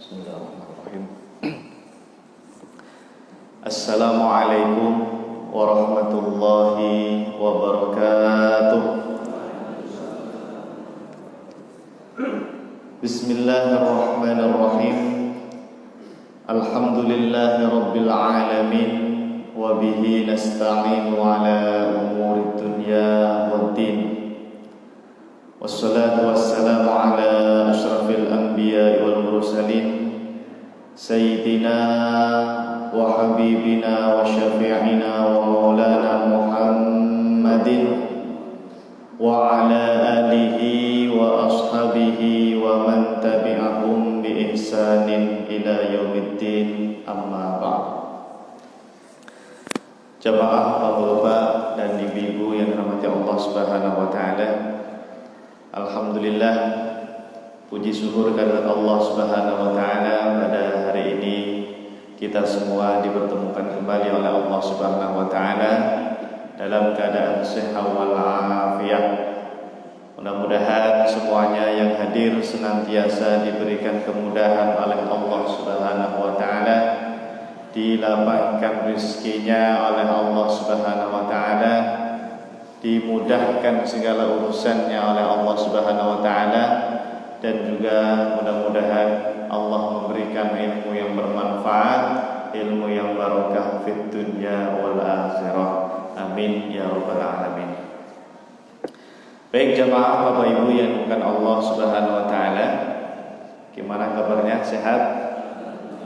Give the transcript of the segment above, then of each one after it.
Bismillahirrahmanirrahim. Assalamualaikum warahmatullahi wabarakatuh. Bismillahirrahmanirrahim. Alhamdulillahi rabbil alamin. Wa bihi nasta'inu ala umuri dunya waddin. Wassalatu wassalamu ala ashrafil anbiya wal mursalin Sayyidina wa habibina wa syafi'ina wa maulana Muhammadin wa ala alihi wa ashabihi wa man tabi'ahum bi ihsanin ila yaumiddin, amma ba'd. Jamaah bapak-bapak dan ibu-ibu yang dirahmati Allah Subhanahu wa taala, alhamdulillah, puji syukur kehadirat Allah Subhanahu wa taala, pada hari ini kita semua dipertemukan kembali oleh Allah Subhanahu wa taala dalam keadaan sehat wal afiat. Mudah-mudahan semuanya yang hadir senantiasa diberikan kemudahan oleh Allah Subhanahu wa taala, dilapangkan rezekinya oleh Allah Subhanahu wa taala, dimudahkan segala urusannya oleh Allah Subhanahu wa taala, dan juga mudah-mudahan Allah memberikan ilmu yang bermanfaat, ilmu yang barokah fid dunya wal akhirah. Amin ya rabbal alamin. Baik jamaah Bapak Ibu yang bukan Allah Subhanahu wa taala, gimana kabarnya? Sehat?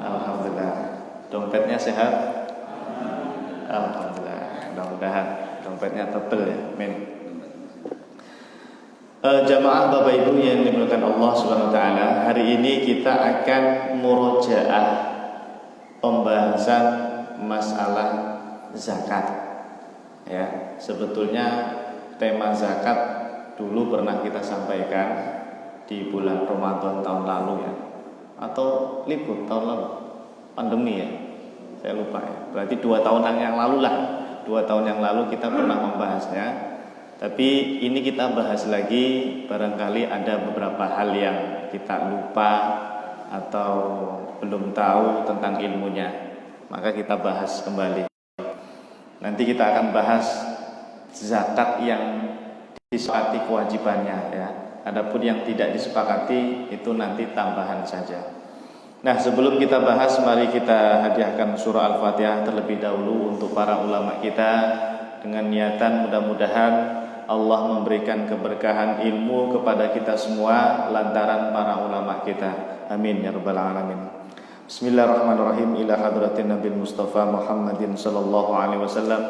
Alhamdulillah. Dompetnya sehat? Alhamdulillah. Mudah-mudahan dompetnya tebel ya. Amin. Jamaah Bapak Ibu yang dimuliakan Allah Subhanahu wa taala, hari ini kita akan murojaah pembahasan masalah zakat. Ya, sebetulnya tema zakat dulu pernah kita sampaikan di bulan Ramadan tahun lalu ya. Atau libur tahun lalu, pandemi ya. Saya lupa ya. Berarti 2 tahun yang lalu lah. 2 tahun yang lalu kita pernah membahasnya. Tapi ini kita bahas lagi, barangkali ada beberapa hal yang kita lupa atau belum tahu tentang ilmunya, maka kita bahas kembali. Nanti kita akan bahas zakat yang disepakati kewajibannya ya. Adapun yang tidak disepakati itu nanti tambahan saja. Nah, sebelum kita bahas, mari kita hadiahkan surah Al-Fatihah terlebih dahulu untuk para ulama kita, dengan niatan mudah-mudahan Allah memberikan keberkahan ilmu kepada kita semua lantaran para ulama kita. Amin ya rabbal alamin. Bismillahirrahmanirrahim. Ila hadratin Nabi Mustafa Muhammadin sallallahu alaihi wasallam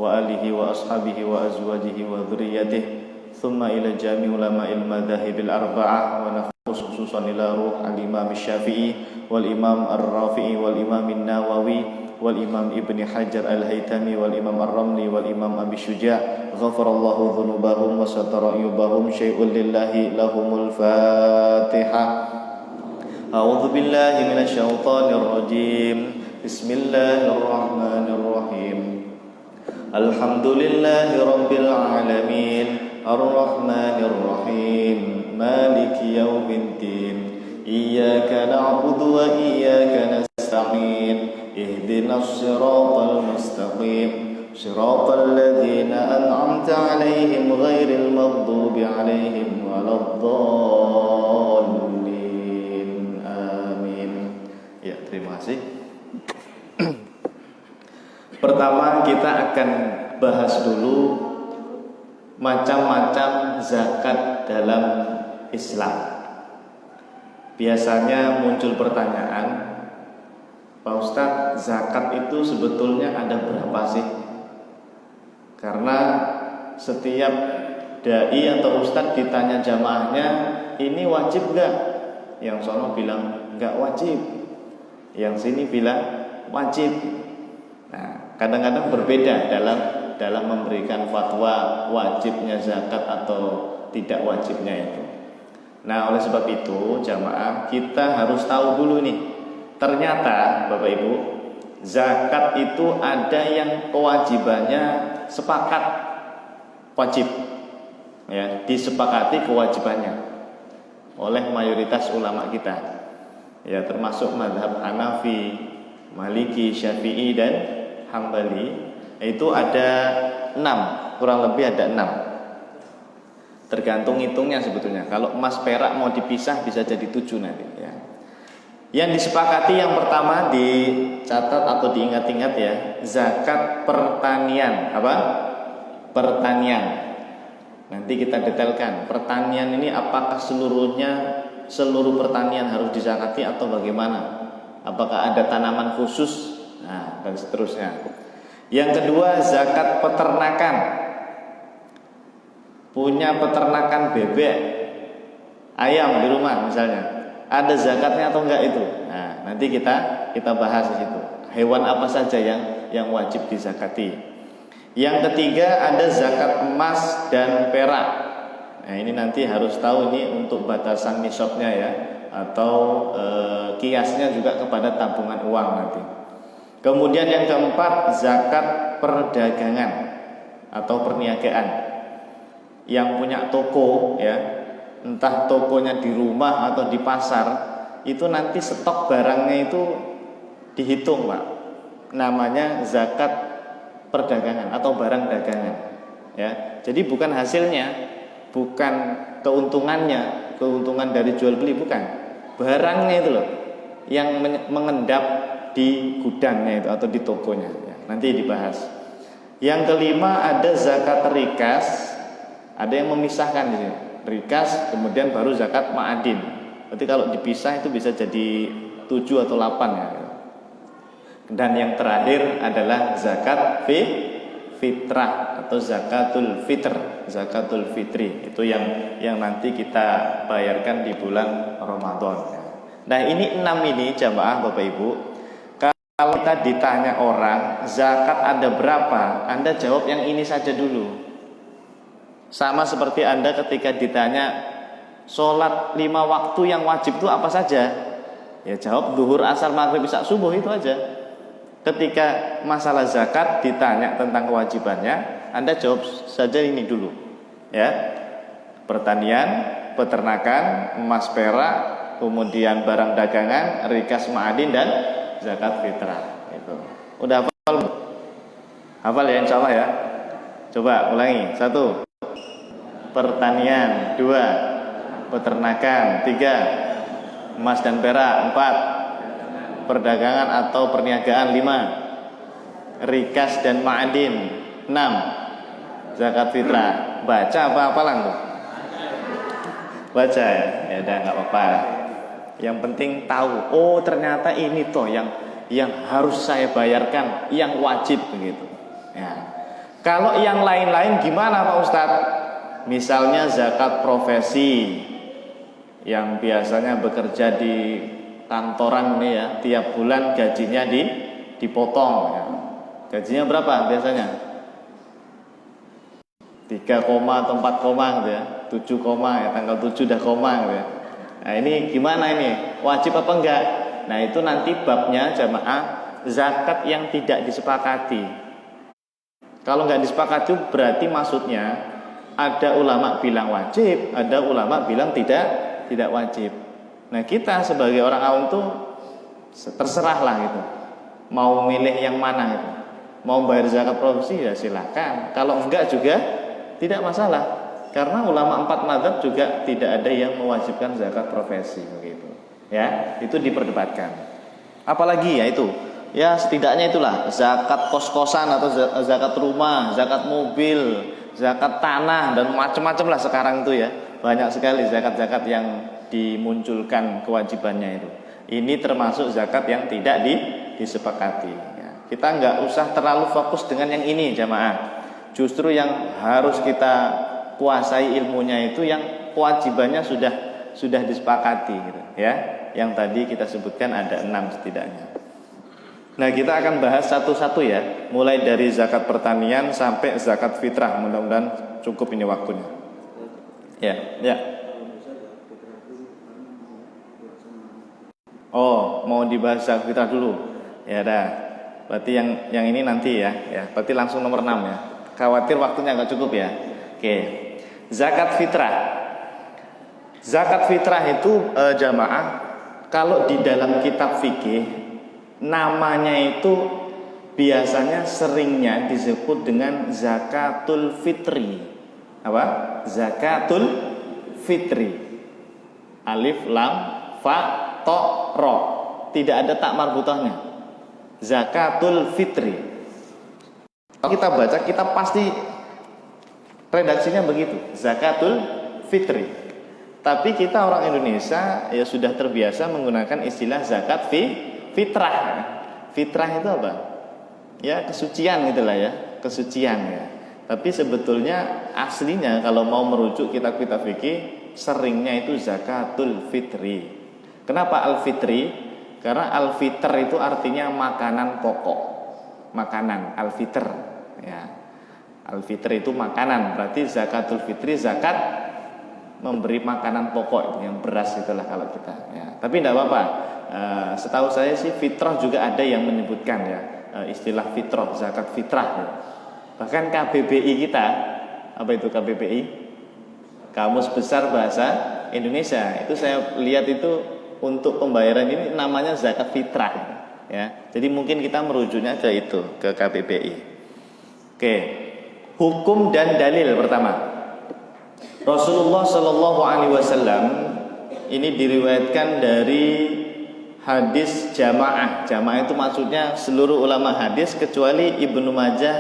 wa alihi wa ashabihi wa azwajihi wa dzurriyyatihi, thumma ila jami ulama'il madzahibil arba'ah, wa nafus khususan ila ruh al-Imam Syafi'i wal Imam Ar-Rafi'i wal Imam An-Nawawi wal Imam Ibni Hajar Al-Haytami wal Imam Ar-Ramli wal Imam Abi Syuja', ghafarallahu dhunubahum wa satara yubahum, syai'un lillahi lahumul Fatihah. A'udzu billahi minasyaitonir rajim. Bismillahirrahmanirrahim. Alhamdulillahi rabbil alamin, arrahmanir rahim, maliki yaumiddin, iyyaka na'budu wa iyyaka nasta'in, ihdinas siratal mustaqim, siratal ladzina an'amta 'alaihim ghairil maghdubi 'alaihim waladdallin. Amin. Ya, terima kasih. Pertama kita akan bahas dulu macam-macam zakat dalam Islam. Biasanya muncul pertanyaan, Pak Ustadz, zakat itu sebetulnya ada berapa sih? Karena setiap dai atau ustadz ditanya jamaahnya, ini wajib gak? Yang sono bilang gak wajib, yang sini bilang wajib. Nah, kadang-kadang berbeda dalam memberikan fatwa wajibnya zakat atau tidak wajibnya itu. Nah, oleh sebab itu jamaah kita harus tahu dulu nih, ternyata Bapak Ibu, zakat itu ada yang kewajibannya sepakat wajib, ya, disepakati kewajibannya oleh mayoritas ulama kita. ya termasuk mazhab Hanafi, Maliki, Syafi'i dan Hambali, itu ada 6, kurang lebih ada 6. Tergantung hitungnya sebetulnya. Kalau emas perak mau dipisah bisa jadi 7 nanti ya. Yang disepakati yang pertama dicatat atau diingat-ingat ya, zakat pertanian. Apa? Pertanian. Nanti kita detailkan. Pertanian ini apakah seluruh pertanian harus dizakati atau bagaimana? Apakah ada tanaman khusus? Nah, dan seterusnya. Yang kedua, zakat peternakan. Punya peternakan bebek, ayam di rumah misalnya. Ada zakatnya atau enggak itu? Nah, nanti kita bahas di situ. Hewan apa saja yang wajib dizakati. Yang ketiga ada zakat emas dan perak. Nah, ini nanti harus tahu ini untuk batasan nisabnya ya, atau kiasnya juga kepada tabungan uang nanti. Kemudian yang keempat zakat perdagangan atau perniagaan. Yang punya toko ya, entah tokonya di rumah atau di pasar, itu nanti stok barangnya itu dihitung Pak. Namanya zakat perdagangan atau barang dagangan ya. Jadi bukan hasilnya, bukan keuntungannya, keuntungan dari jual beli, bukan. Barangnya itu loh yang mengendap di gudangnya itu atau di tokonya ya. Nanti dibahas. Yang kelima ada zakat rikas. Ada yang memisahkan di sini. Rikas, kemudian baru zakat ma'adin. Berarti kalau dipisah itu bisa jadi 7 atau 8 ya. Dan yang terakhir adalah zakat fitrah atau zakatul fitr, zakatul fitri. Itu yang nanti kita bayarkan di bulan Ramadan. Nah, ini 6 ini jamaah Bapak Ibu. Kalau kita ditanya orang, zakat ada berapa? Anda jawab yang ini saja dulu. Sama seperti Anda ketika ditanya sholat 5 waktu yang wajib itu apa saja? Ya jawab zuhur, asar, maghrib, isya, subuh, itu aja. Ketika masalah zakat ditanya tentang kewajibannya, Anda jawab saja ini dulu. Ya. Pertanian, peternakan, emas perak, kemudian barang dagangan, rikas ma'adin dan zakat fitrah. Itu. Udah hafal? Hafal ya insyaallah ya. Coba ulangi. 1. Pertanian. 2. Peternakan. 3. Emas dan perak. 4. Perdagangan atau perniagaan. 5. Rikas dan ma'adin. 6. Zakat fitrah. Baca apa hafalan tuh? Baca ya. Ya udah enggak apa-apa. Yang penting tahu. Oh, ternyata ini toh yang harus saya bayarkan, yang wajib begitu. Ya. Kalau yang lain-lain gimana Pak Ustadz? Misalnya zakat profesi yang biasanya bekerja di kantoran nih ya, tiap bulan gajinya dipotong ya. Gajinya berapa biasanya? 3, atau 4 gitu ya. 7, ya, tanggal 7 udah koma gitu ya. Nah, ini gimana ini? Wajib apa enggak? Nah, itu nanti babnya jamaah zakat yang tidak disepakati. Kalau enggak disepakati berarti maksudnya ada ulama bilang wajib, ada ulama bilang tidak wajib. Nah, kita sebagai orang awam tuh terserahlah gitu. Mau milih yang mana gitu. Mau bayar zakat profesi ya silakan. Kalau enggak juga tidak masalah. Karena ulama 4 mazhab juga tidak ada yang mewajibkan zakat profesi begitu. Ya, itu diperdebatkan. Apalagi ya itu. Ya, setidaknya itulah zakat kos-kosan atau zakat rumah, zakat mobil, zakat tanah dan macam-macam lah sekarang itu ya. Banyak sekali zakat-zakat yang dimunculkan kewajibannya itu. Ini termasuk zakat yang tidak disepakati ya. Kita nggak usah terlalu fokus dengan yang ini jamaah. Justru yang harus kita kuasai ilmunya itu yang kewajibannya sudah disepakati gitu ya. Yang tadi kita sebutkan ada 6 setidaknya. Nah, kita akan bahas satu-satu ya, mulai dari zakat pertanian sampai zakat fitrah. Mudah-mudahan cukup ini waktunya. Ya. Oh, mau dibahas zakat fitrah dulu. Ya dah. Berarti yang ini nanti ya. Berarti langsung nomor 6 ya. Khawatir waktunya nggak cukup ya. Oke. Zakat fitrah. Zakat fitrah itu jamaah kalau di dalam kitab fikih namanya itu biasanya seringnya disebut dengan zakatul fitri. Apa? Zakatul fitri. Alif lam fa ta ra. Tidak ada tak marbutahnya. Zakatul fitri. Kalau kita baca, kita pasti redaksinya begitu, zakatul fitri. Tapi kita orang Indonesia ya sudah terbiasa menggunakan istilah zakat fitrah. Fitrah itu apa? Ya kesucian gitulah ya, kesucian ya. Tapi sebetulnya aslinya kalau mau merujuk kitab-kitab fikih seringnya itu zakatul fitri. Kenapa al-fitri? Karena al-fitr itu artinya makanan pokok. Makanan al-fitr ya. Al-fitr itu makanan, berarti zakatul fitri zakat memberi makanan pokok yang beras itulah kalau kita ya. Tapi tidak apa-apa. Setahu saya sih fitrah juga ada yang menyebutkan ya istilah fitrah, zakat fitrah ya. Bahkan KBBI kita, apa itu KBBI? Kamus Besar Bahasa Indonesia. Itu saya lihat itu untuk pembayaran ini namanya zakat fitrah ya. Jadi mungkin kita merujuknya ke itu, ke KBBI. Oke. Hukum dan dalil pertama. Rasulullah Shallallahu Alaihi Wasallam ini diriwayatkan dari hadis jamaah. Jamaah itu maksudnya seluruh ulama hadis kecuali Ibnu Majah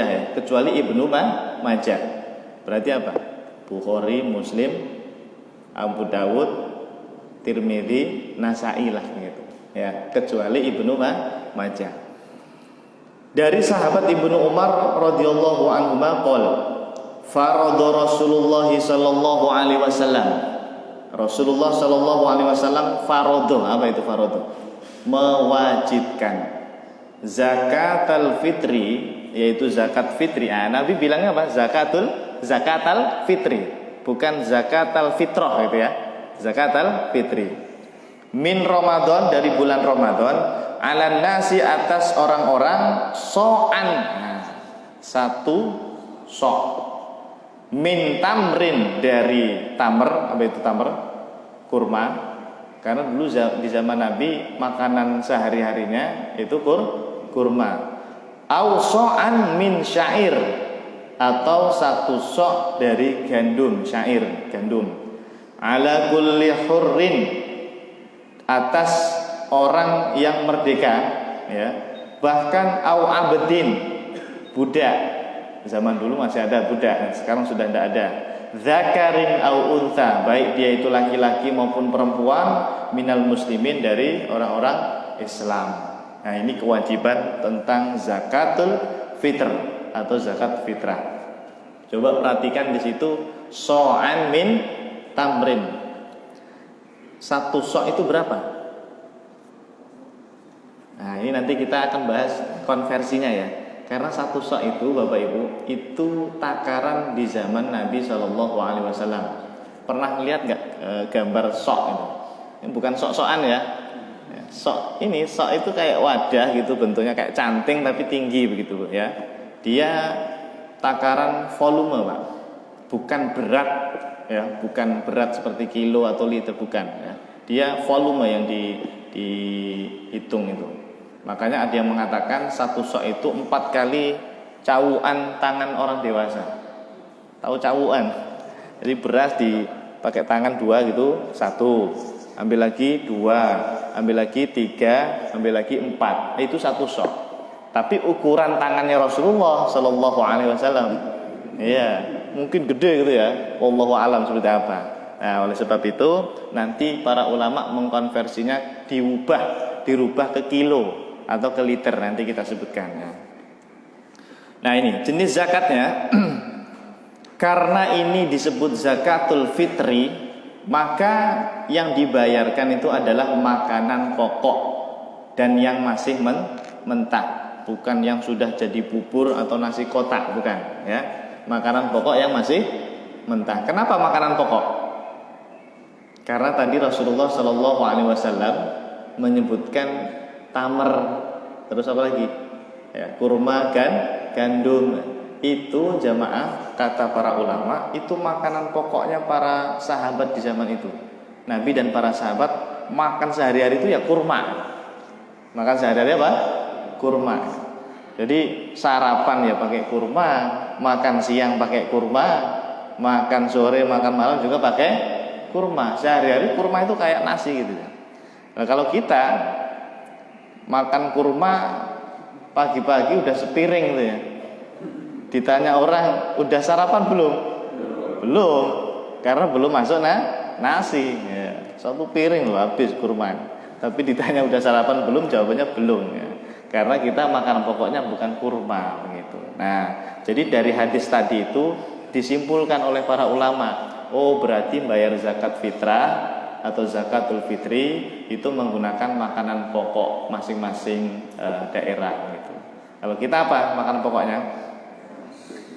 ya, kecuali Ibnu Majah. Berarti apa? Bukhari, Muslim, Abu Dawud, Tirmidzi, Nasa'i lah gitu. Ya, kecuali Ibnu Majah. Dari sahabat Ibnu Umar radhiyallahu anhu qala farada Rasulullah sallallahu alaihi wasallam. Rasulullah sallallahu alaihi wasallam farada, apa itu farada? Mewajibkan zakatul fitri, yaitu zakat fitri. Nabi bilangnya apa? Zakatul fitri, bukan zakatul fitrah gitu ya. Zakatul fitri. Min Ramadan, dari bulan Ramadan, ala nasi, atas orang-orang, so'an, satu sok, min tamrin, dari tamr. Apa itu tamr? Kurma. Karena dulu di zaman Nabi makanan sehari-harinya itu kurma. Au so'an min syair, atau satu sok dari gandum, syair, gandum. Ala kulli hurrin, atas orang yang merdeka ya, bahkan au abdin, budak. Zaman dulu masih ada budak, sekarang sudah tidak ada. Zakarin au untha, baik dia itu laki-laki maupun perempuan, minal muslimin, dari orang-orang Islam. Nah, ini kewajiban tentang zakatul fitr atau zakat fitrah. Coba perhatikan di situ, so'an min tamrin. Satu sok itu berapa? Nah, ini nanti kita akan bahas konversinya ya. Karena satu sok itu, Bapak Ibu, itu takaran di zaman Nabi Shallallahu Alaihi Wasallam. Pernah lihat nggak gambar sok itu? Ini bukan sok-sokan ya. Sok ini, sok itu kayak wadah gitu bentuknya, kayak canting tapi tinggi begitu ya. Dia takaran volume, Pak. Bukan berat ya, bukan berat seperti kilo atau liter, bukan ya. Dia volume yang dihitung itu. Makanya ada yang mengatakan satu sok itu 4 kali cawuan tangan orang dewasa. Tahu cawuan? Jadi beras dipakai tangan 2 gitu, 1, ambil lagi 2, ambil lagi 3, ambil lagi 4. Itu satu sok. Tapi ukuran tangannya Rasulullah Shallallahu Alaihi Wasallam, iya, mungkin gede gitu ya. Wallahu alam seperti apa. Nah, oleh sebab itu nanti para ulama mengkonversinya dirubah ke kilo atau ke liter, nanti kita sebutkan ya. Nah, ini jenis zakatnya. Karena ini disebut zakatul fitri, maka yang dibayarkan itu adalah makanan pokok dan yang masih mentah, bukan yang sudah jadi bubur atau nasi kotak, bukan ya. Makanan pokok yang masih mentah. Kenapa makanan pokok? Karena tadi Rasulullah Shallallahu Alaihi Wasallam menyebutkan tamar, terus apa lagi? Ya, kurma, gandum. Itu jamaah, kata para ulama, itu makanan pokoknya para sahabat di zaman itu. Nabi dan para sahabat makan sehari-hari itu ya kurma. Makan sehari-hari apa? Kurma. Jadi sarapan ya pakai kurma, makan siang pakai kurma, makan sore, makan malam juga pakai kurma. Sehari-hari kurma itu kayak nasi gitu. Nah, kalau kita makan kurma pagi-pagi udah sepiring gitu ya. Ditanya orang, udah sarapan belum? Belum, karena belum masuk nasi. Ya, satu piring loh habis kurma. Tapi ditanya udah sarapan belum? Jawabannya belum. Ya. Karena kita makan pokoknya bukan kurma begitu. Nah, jadi dari hadis tadi itu disimpulkan oleh para ulama, oh berarti bayar zakat fitrah atau zakatul fitri itu menggunakan makanan pokok masing-masing daerah gitu. Kalau kita apa makanan pokoknya?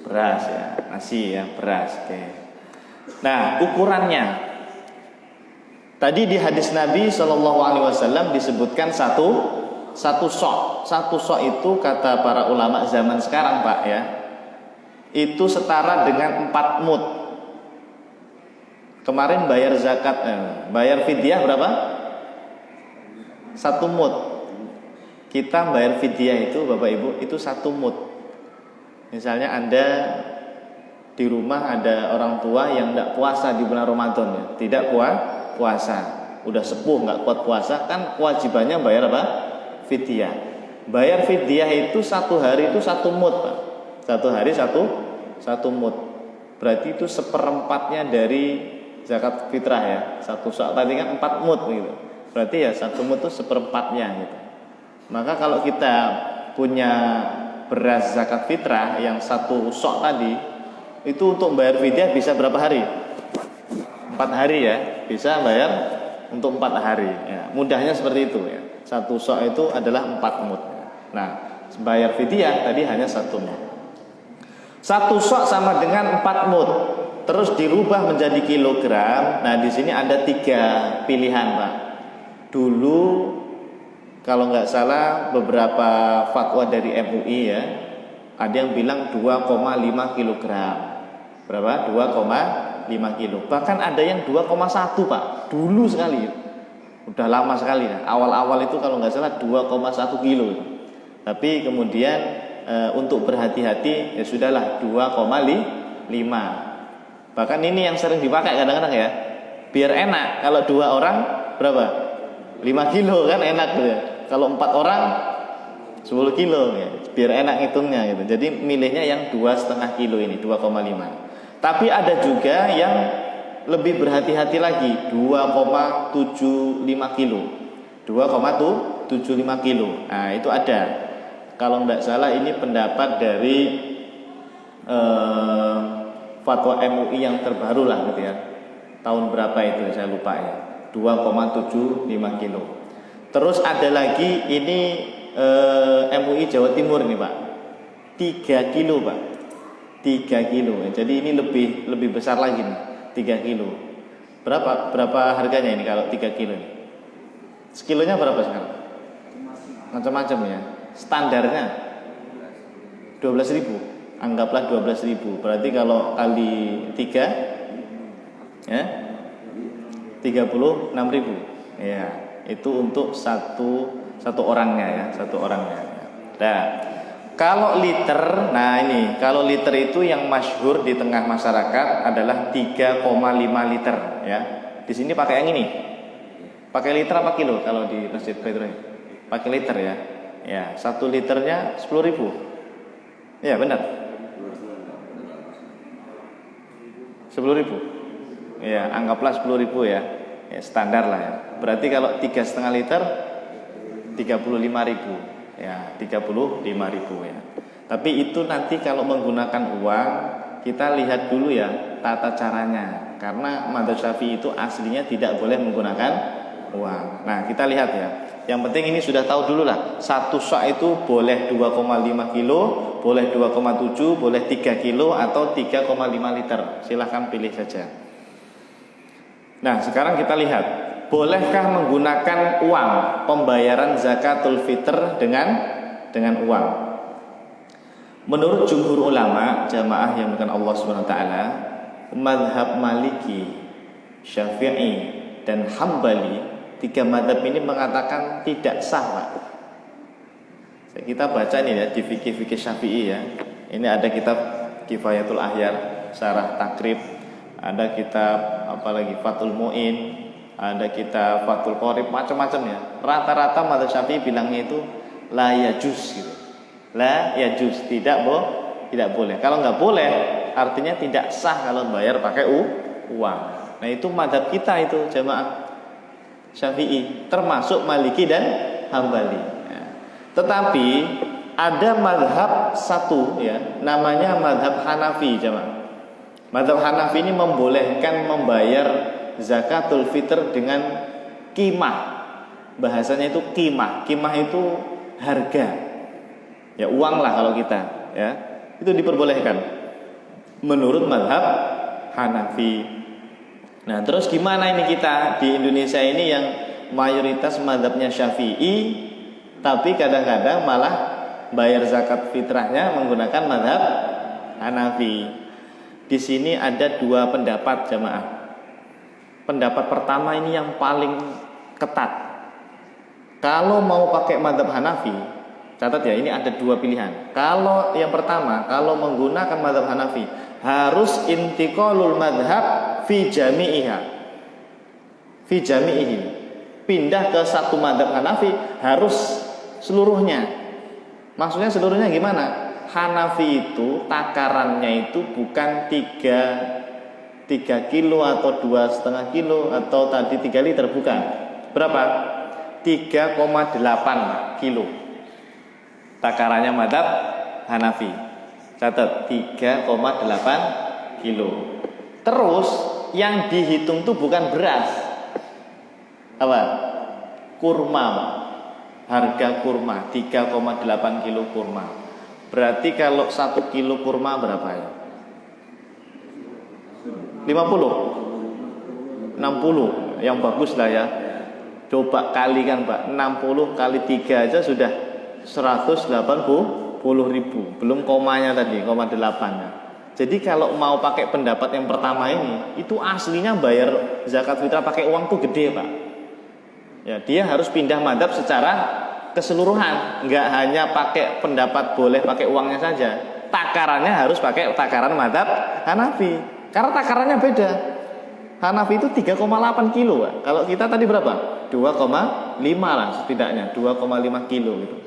Beras ya, nasi ya, beras. Oke. Nah, ukurannya tadi di hadis Nabi SAW disebutkan satu sok. Satu sok itu kata para ulama zaman sekarang Pak ya, itu setara dengan 4 mud. Kemarin bayar zakat, bayar fidyah berapa? 1 mud. Kita bayar fidyah itu Bapak Ibu itu 1 mud. Misalnya Anda di rumah ada orang tua yang tidak puasa di bulan Ramadan ya, tidak puasa, udah sepuh nggak kuat puasa, kan kewajibannya bayar apa? Fidyah. Bayar fidyah itu 1 hari itu 1 mud Pak. 1 hari 1 mud. Berarti itu 1/4 dari zakat fitrah ya. 1 sok tadi kan 4 mud gitu. Berarti ya 1 mud itu 1/4 gitu. Maka kalau kita punya beras zakat fitrah yang 1 sok tadi, itu untuk bayar fidyah bisa berapa hari? 4 hari ya, bisa bayar untuk 4 hari ya. Mudahnya seperti itu ya. 1 sok itu adalah 4 mud. Nah, bayar fidyah tadi hanya 1 mud. 1 sok sama dengan 4 mud. Terus dirubah menjadi kilogram. Nah, di sini ada 3 pilihan, Pak. Dulu kalau nggak salah beberapa fatwa dari MUI ya, ada yang bilang 2,5 kilogram. Berapa? 2,5 kilo. Bahkan ada yang 2,1 Pak. Dulu sekali. Udah lama sekali ya. Awal-awal itu kalau nggak salah 2,1 kilo. Tapi kemudian untuk berhati-hati ya sudahlah 2,5. Bahkan ini yang sering dipakai kadang-kadang ya. Biar enak kalau 2 orang berapa? 5 kilo kan enak gitu ya. Kalau 4 orang 10 kilo ya. Biar enak hitungnya gitu. Jadi milihnya yang 2,5 kilo ini, 2,5. Tapi ada juga yang lebih berhati-hati lagi, 2,75 kilo. 2,75 kilo. Nah, itu ada. Kalau tidak salah ini pendapat dari fatwa MUI yang terbaru lah gitu ya. Tahun berapa itu saya lupa ya. 2,75 kilo. Terus ada lagi ini MUI Jawa Timur ini Pak. 3 kilo Pak. 3 kilo. Jadi ini lebih besar lagi nih. 3 kilo. Berapa harganya ini kalau 3 kilo ini? Sekilonya berapa sekarang? Macam-macam ya. Standarnya 12.000. Anggaplah 12.000. Berarti kalau kali 3 ya 36.000. Ya, itu untuk satu orangnya ya, satu orangnya. Nah, kalau liter, nah ini kalau liter itu yang masyhur di tengah masyarakat adalah 3,5 liter ya. Di sini pakai yang ini. Pakai liter apa kilo kalau di Masjid Baitur? Pakai liter ya. Ya, 1 liternya 10.000. Ya, benar. 10.000. Ya, anggaplah 10.000 ya. Ya, standar lah ya. Berarti kalau 3,5 liter 35.000. Ya, 35.000 ya. Tapi itu nanti kalau menggunakan uang, kita lihat dulu ya tata caranya. Karena madzhab Syafi'i itu aslinya tidak boleh menggunakan uang. Nah, kita lihat ya. Yang penting ini sudah tahu dulu lah. 1 sak itu boleh 2,5 kilo, boleh 2,7, boleh 3 kilo atau 3,5 liter. Silahkan pilih saja. Nah, sekarang kita lihat, bolehkah menggunakan uang pembayaran zakatul fitr dengan uang? Menurut jumhur ulama, jamaah yang bukan Allah Subhanahu wa taala, mazhab Maliki, Syafi'i dan Hambali, tiga mazhab ini mengatakan tidak sah, Pak. Kita baca nih ya di fikih-fikih Syafi'i ya. Ini ada kitab Kifayatul Ahyar, Syarah Takrib, ada kitab apalagi Fathul Mu'in, ada kitab Fathul Qorib, macam-macam ya. Rata-rata mazhab Syafi'i bilangnya itu la yajuz gitu. La yajuz, tidak boleh. Kalau nggak boleh, artinya tidak sah kalau bayar pakai uang. Nah, itu mazhab kita itu jamaah Syafi'i, termasuk Maliki dan Hambali. Tetapi ada mazhab satu ya, namanya mazhab Hanafi jemaah. Mazhab Hanafi ini membolehkan membayar zakatul fitr dengan qimah. Bahasanya itu qimah. Qimah itu harga. Ya uang lah kalau kita ya. Itu diperbolehkan menurut mazhab Hanafi. Nah, terus gimana ini kita di Indonesia ini yang mayoritas mazhabnya Syafi'i, tapi kadang-kadang malah bayar zakat fitrahnya menggunakan mazhab Hanafi. Di sini ada dua pendapat jamaah. Pendapat pertama ini yang paling ketat. Kalau mau pakai mazhab Hanafi, catat ya, ini ada dua pilihan. Kalau yang pertama, kalau menggunakan mazhab Hanafi, harus intiqalul mazhab fi jami'iha. Fi jami'ihi. Pindah ke satu mazhab Hanafi harus seluruhnya. Maksudnya seluruhnya gimana? Hanafi itu takarannya itu bukan 3 kilo atau 2,5 kilo atau tadi 3 liter, bukan. Berapa? 3,8 kilo. Takarannya mazhab Hanafi. Catat 3,8 kilo. Terus yang dihitung tuh bukan beras. Apa? Kurma. Harga kurma 3,8 kilo kurma. Berarti kalau 1 kilo kurma berapa ya? 50 60 yang bagus lah ya. Coba kalikan Pak, 60 kali 3 aja sudah 180.000. Belum komanya tadi, koma 8-nya. Jadi kalau mau pakai pendapat yang pertama ini, itu aslinya bayar zakat fitrah pakai uang tuh gede Pak. Ya, dia harus pindah mazhab secara keseluruhan, nggak hanya pakai pendapat boleh pakai uangnya saja. Takarannya harus pakai takaran mazhab Hanafi. Karena takarannya beda. Hanafi itu 3,8 kilo. Pak. Kalau kita tadi berapa? 2,5 lah setidaknya, 2,5 kilo gitu.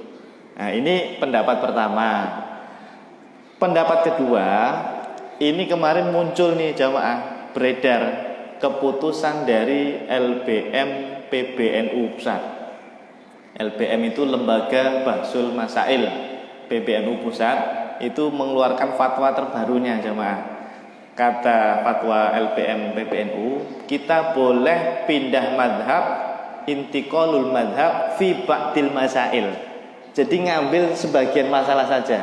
Nah, ini pendapat pertama. Pendapat kedua, ini kemarin muncul nih jamaah, beredar keputusan dari LBM PBNU Pusat. LBM itu Lembaga Bahsul Masail PBNU Pusat, itu mengeluarkan fatwa terbarunya jamaah. Kata fatwa LBM PBNU, kita boleh pindah madhab, intiqalul madhab fi ba'dil masail. Jadi ngambil sebagian masalah saja.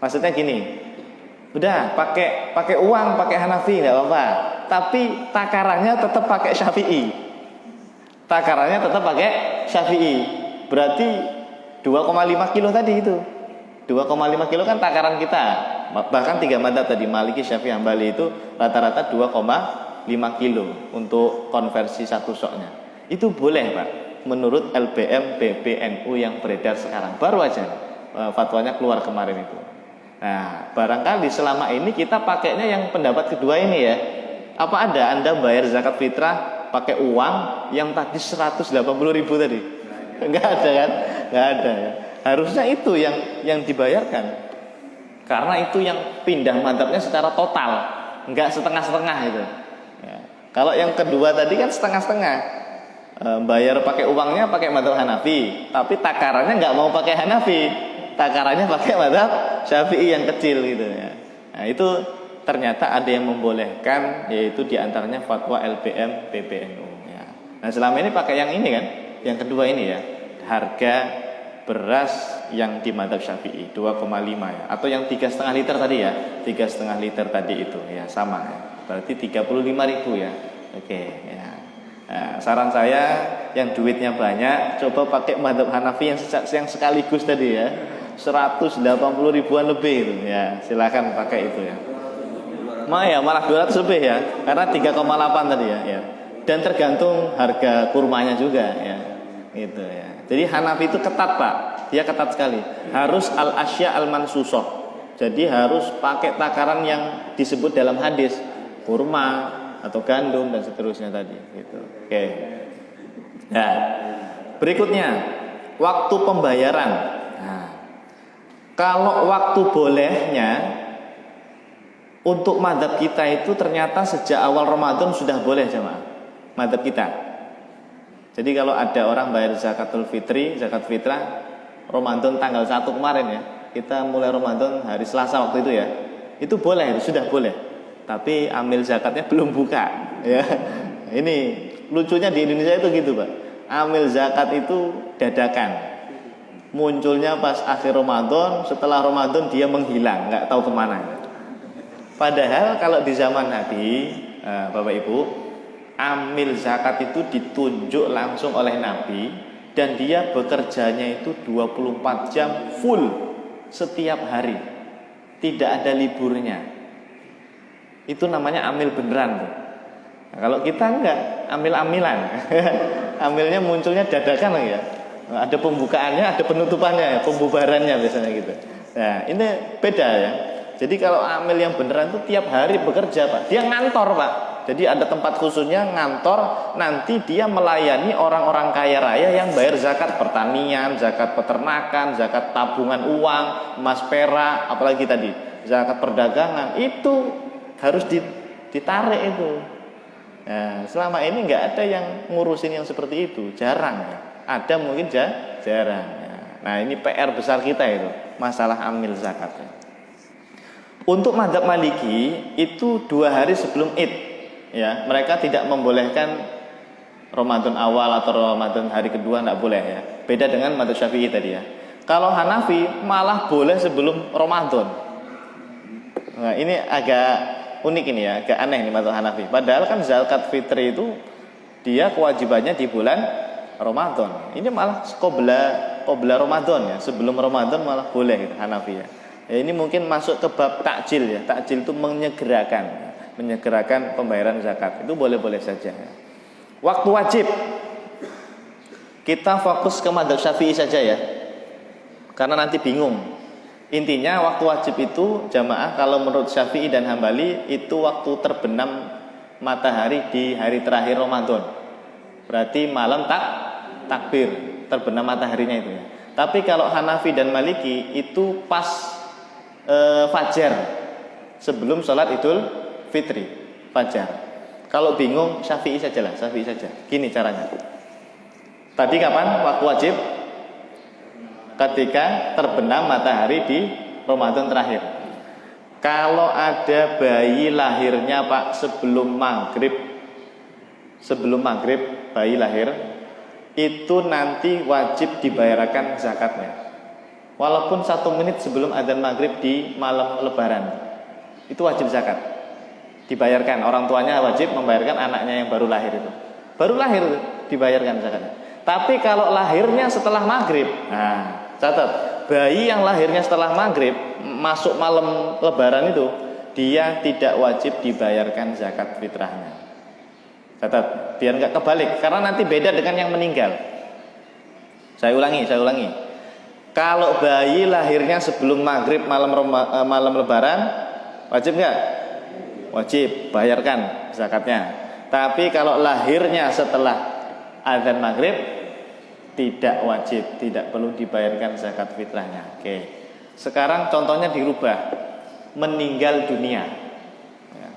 Maksudnya gini, udah pakai uang, pakai Hanafi nggak apa-apa, tapi takarannya tetap pakai Syafi'i. Takarannya tetap pakai Syafi'i. Berarti 2,5 kilo tadi itu. 2,5 kilo kan takaran kita. Bahkan 3 madzhab tadi, Maliki, Syafi'i, Hambali itu rata-rata 2,5 kilo untuk konversi satu soknya. Itu boleh Pak, menurut LBM PBNU yang beredar sekarang. Baru aja fatwanya keluar kemarin itu. Nah, barangkali selama ini kita pakainya yang pendapat kedua ini ya. Apa ada Anda bayar zakat fitrah pakai uang yang tadi 180.000 tadi? Enggak ada kan? Enggak ada ya. Harusnya itu yang dibayarkan. Karena itu yang pindah madzhabnya secara total, enggak setengah-setengah itu. Ya. Kalau yang kedua tadi kan setengah-setengah. Bayar pakai uangnya pakai madzhab Hanafi, tapi takarannya enggak mau pakai Hanafi. Takarannya pakai madzhab Syafi'i yang kecil gitu ya. Nah, itu ternyata ada yang membolehkan, yaitu diantaranya fatwa LBM PBNU ya. Nah, selama ini pakai yang ini kan, yang kedua ini ya, harga beras yang di madzhab Syafi'i 2,5 ya, atau yang 3,5 liter tadi ya, 3,5 liter tadi itu ya, sama ya. Berarti 35.000 ya. Oke ya. Nah, saran saya yang duitnya banyak, coba pakai madzhab Hanafi yang sekaligus tadi ya, 180.000-an lebih itu ya, silakan pakai itu ya. Malah 200 lebih ya, karena 3,8 tadi ya. Dan tergantung harga kurmanya juga ya. Gitu ya. Jadi Hanafi itu ketat, Pak. Dia ketat sekali. Harus al-asya al-mansusoh. Jadi harus pakai takaran yang disebut dalam hadis, kurma atau gandum dan seterusnya tadi gitu. Oke. Nah, berikutnya waktu pembayaran. Nah, kalau waktu bolehnya untuk madzhab kita itu ternyata sejak awal Ramadan sudah boleh jemaah. Madzhab kita. Jadi kalau ada orang bayar zakatul fitri, zakat fitrah Ramadan tanggal 1 kemarin ya. Kita mulai Ramadan hari Selasa waktu itu ya. Itu boleh, sudah boleh. Tapi amil zakatnya belum buka ya. Ini lucunya di Indonesia itu gitu, Pak. Amil zakat itu dadakan. Munculnya pas akhir Ramadan, setelah Ramadan dia menghilang, nggak tahu kemana. Padahal kalau di zaman Nabi, Bapak Ibu, amil zakat itu ditunjuk langsung oleh Nabi dan dia bekerjanya itu 24 jam full setiap hari. Tidak ada liburnya. Itu namanya amil beneran tuh. Nah, kalau kita enggak, amil-amilan. Amilnya munculnya dadakan lagi ya. Ada pembukaannya, ada penutupannya, pembubarannya biasanya gitu. Nah, ini beda ya. Jadi kalau amil yang beneran itu tiap hari bekerja, Pak. Dia ngantor, Pak. Jadi ada tempat khususnya ngantor, nanti dia melayani orang-orang kaya raya yang bayar zakat pertanian, zakat peternakan, zakat tabungan uang, emas perak, apalagi tadi zakat perdagangan. Itu harus ditarik itu. Nah, selama ini nggak ada yang ngurusin yang seperti itu, jarang ya. Ada mungkin jarang. Nah, ini PR besar kita itu, masalah amil zakatnya. Untuk madzhab Maliki itu 2 hari sebelum Id. Ya, mereka tidak membolehkan Ramadan awal atau Ramadan hari kedua, enggak boleh ya. Beda dengan madzhab Syafi'i tadi ya. Kalau Hanafi malah boleh sebelum Ramadan. Nah, ini agak unik ini ya, agak aneh nih madzhab Hanafi. Padahal kan zakat fitri itu dia kewajibannya di bulan Ramadan. Ini malah qabla Ramadan ya, sebelum Ramadan malah boleh gitu Hanafi ya. Ya, ini mungkin masuk ke bab takjil ya. Takjil itu menyegerakan pembayaran zakat. Itu boleh-boleh saja. Waktu wajib kita fokus ke madzhab Syafi'i saja ya. Karena nanti bingung. Intinya waktu wajib itu jamaah kalau menurut Syafi'i dan Hambali itu waktu terbenam matahari di hari terakhir Ramadan. Berarti malam takbir, terbenam mataharinya itu ya. Tapi kalau Hanafi dan Maliki itu pas fajar sebelum sholat Idul Fitri, fajar. Kalau bingung Syafi'i saja. Gini caranya. Tadi kapan waktu wajib? Ketika terbenam matahari di Ramadan terakhir. Kalau ada bayi lahirnya Pak sebelum maghrib bayi lahir, itu nanti wajib dibayarkan zakatnya. Walaupun 1 menit sebelum adzan maghrib di malam lebaran, itu wajib zakat. Dibayarkan, orang tuanya wajib membayarkan anaknya yang baru lahir itu. Baru lahir itu dibayarkan zakatnya. Tapi kalau lahirnya setelah maghrib, nah catat, bayi yang lahirnya setelah maghrib masuk malam lebaran itu, dia tidak wajib dibayarkan zakat fitrahnya. Catat, biar nggak kebalik, karena nanti beda dengan yang meninggal. Saya ulangi. Kalau bayi lahirnya sebelum maghrib malam lebaran, wajib nggak? Wajib, bayarkan zakatnya. Tapi kalau lahirnya setelah azan maghrib, tidak wajib, tidak perlu dibayarkan zakat fitrahnya. Oke. Sekarang contohnya dirubah, meninggal dunia. Ya.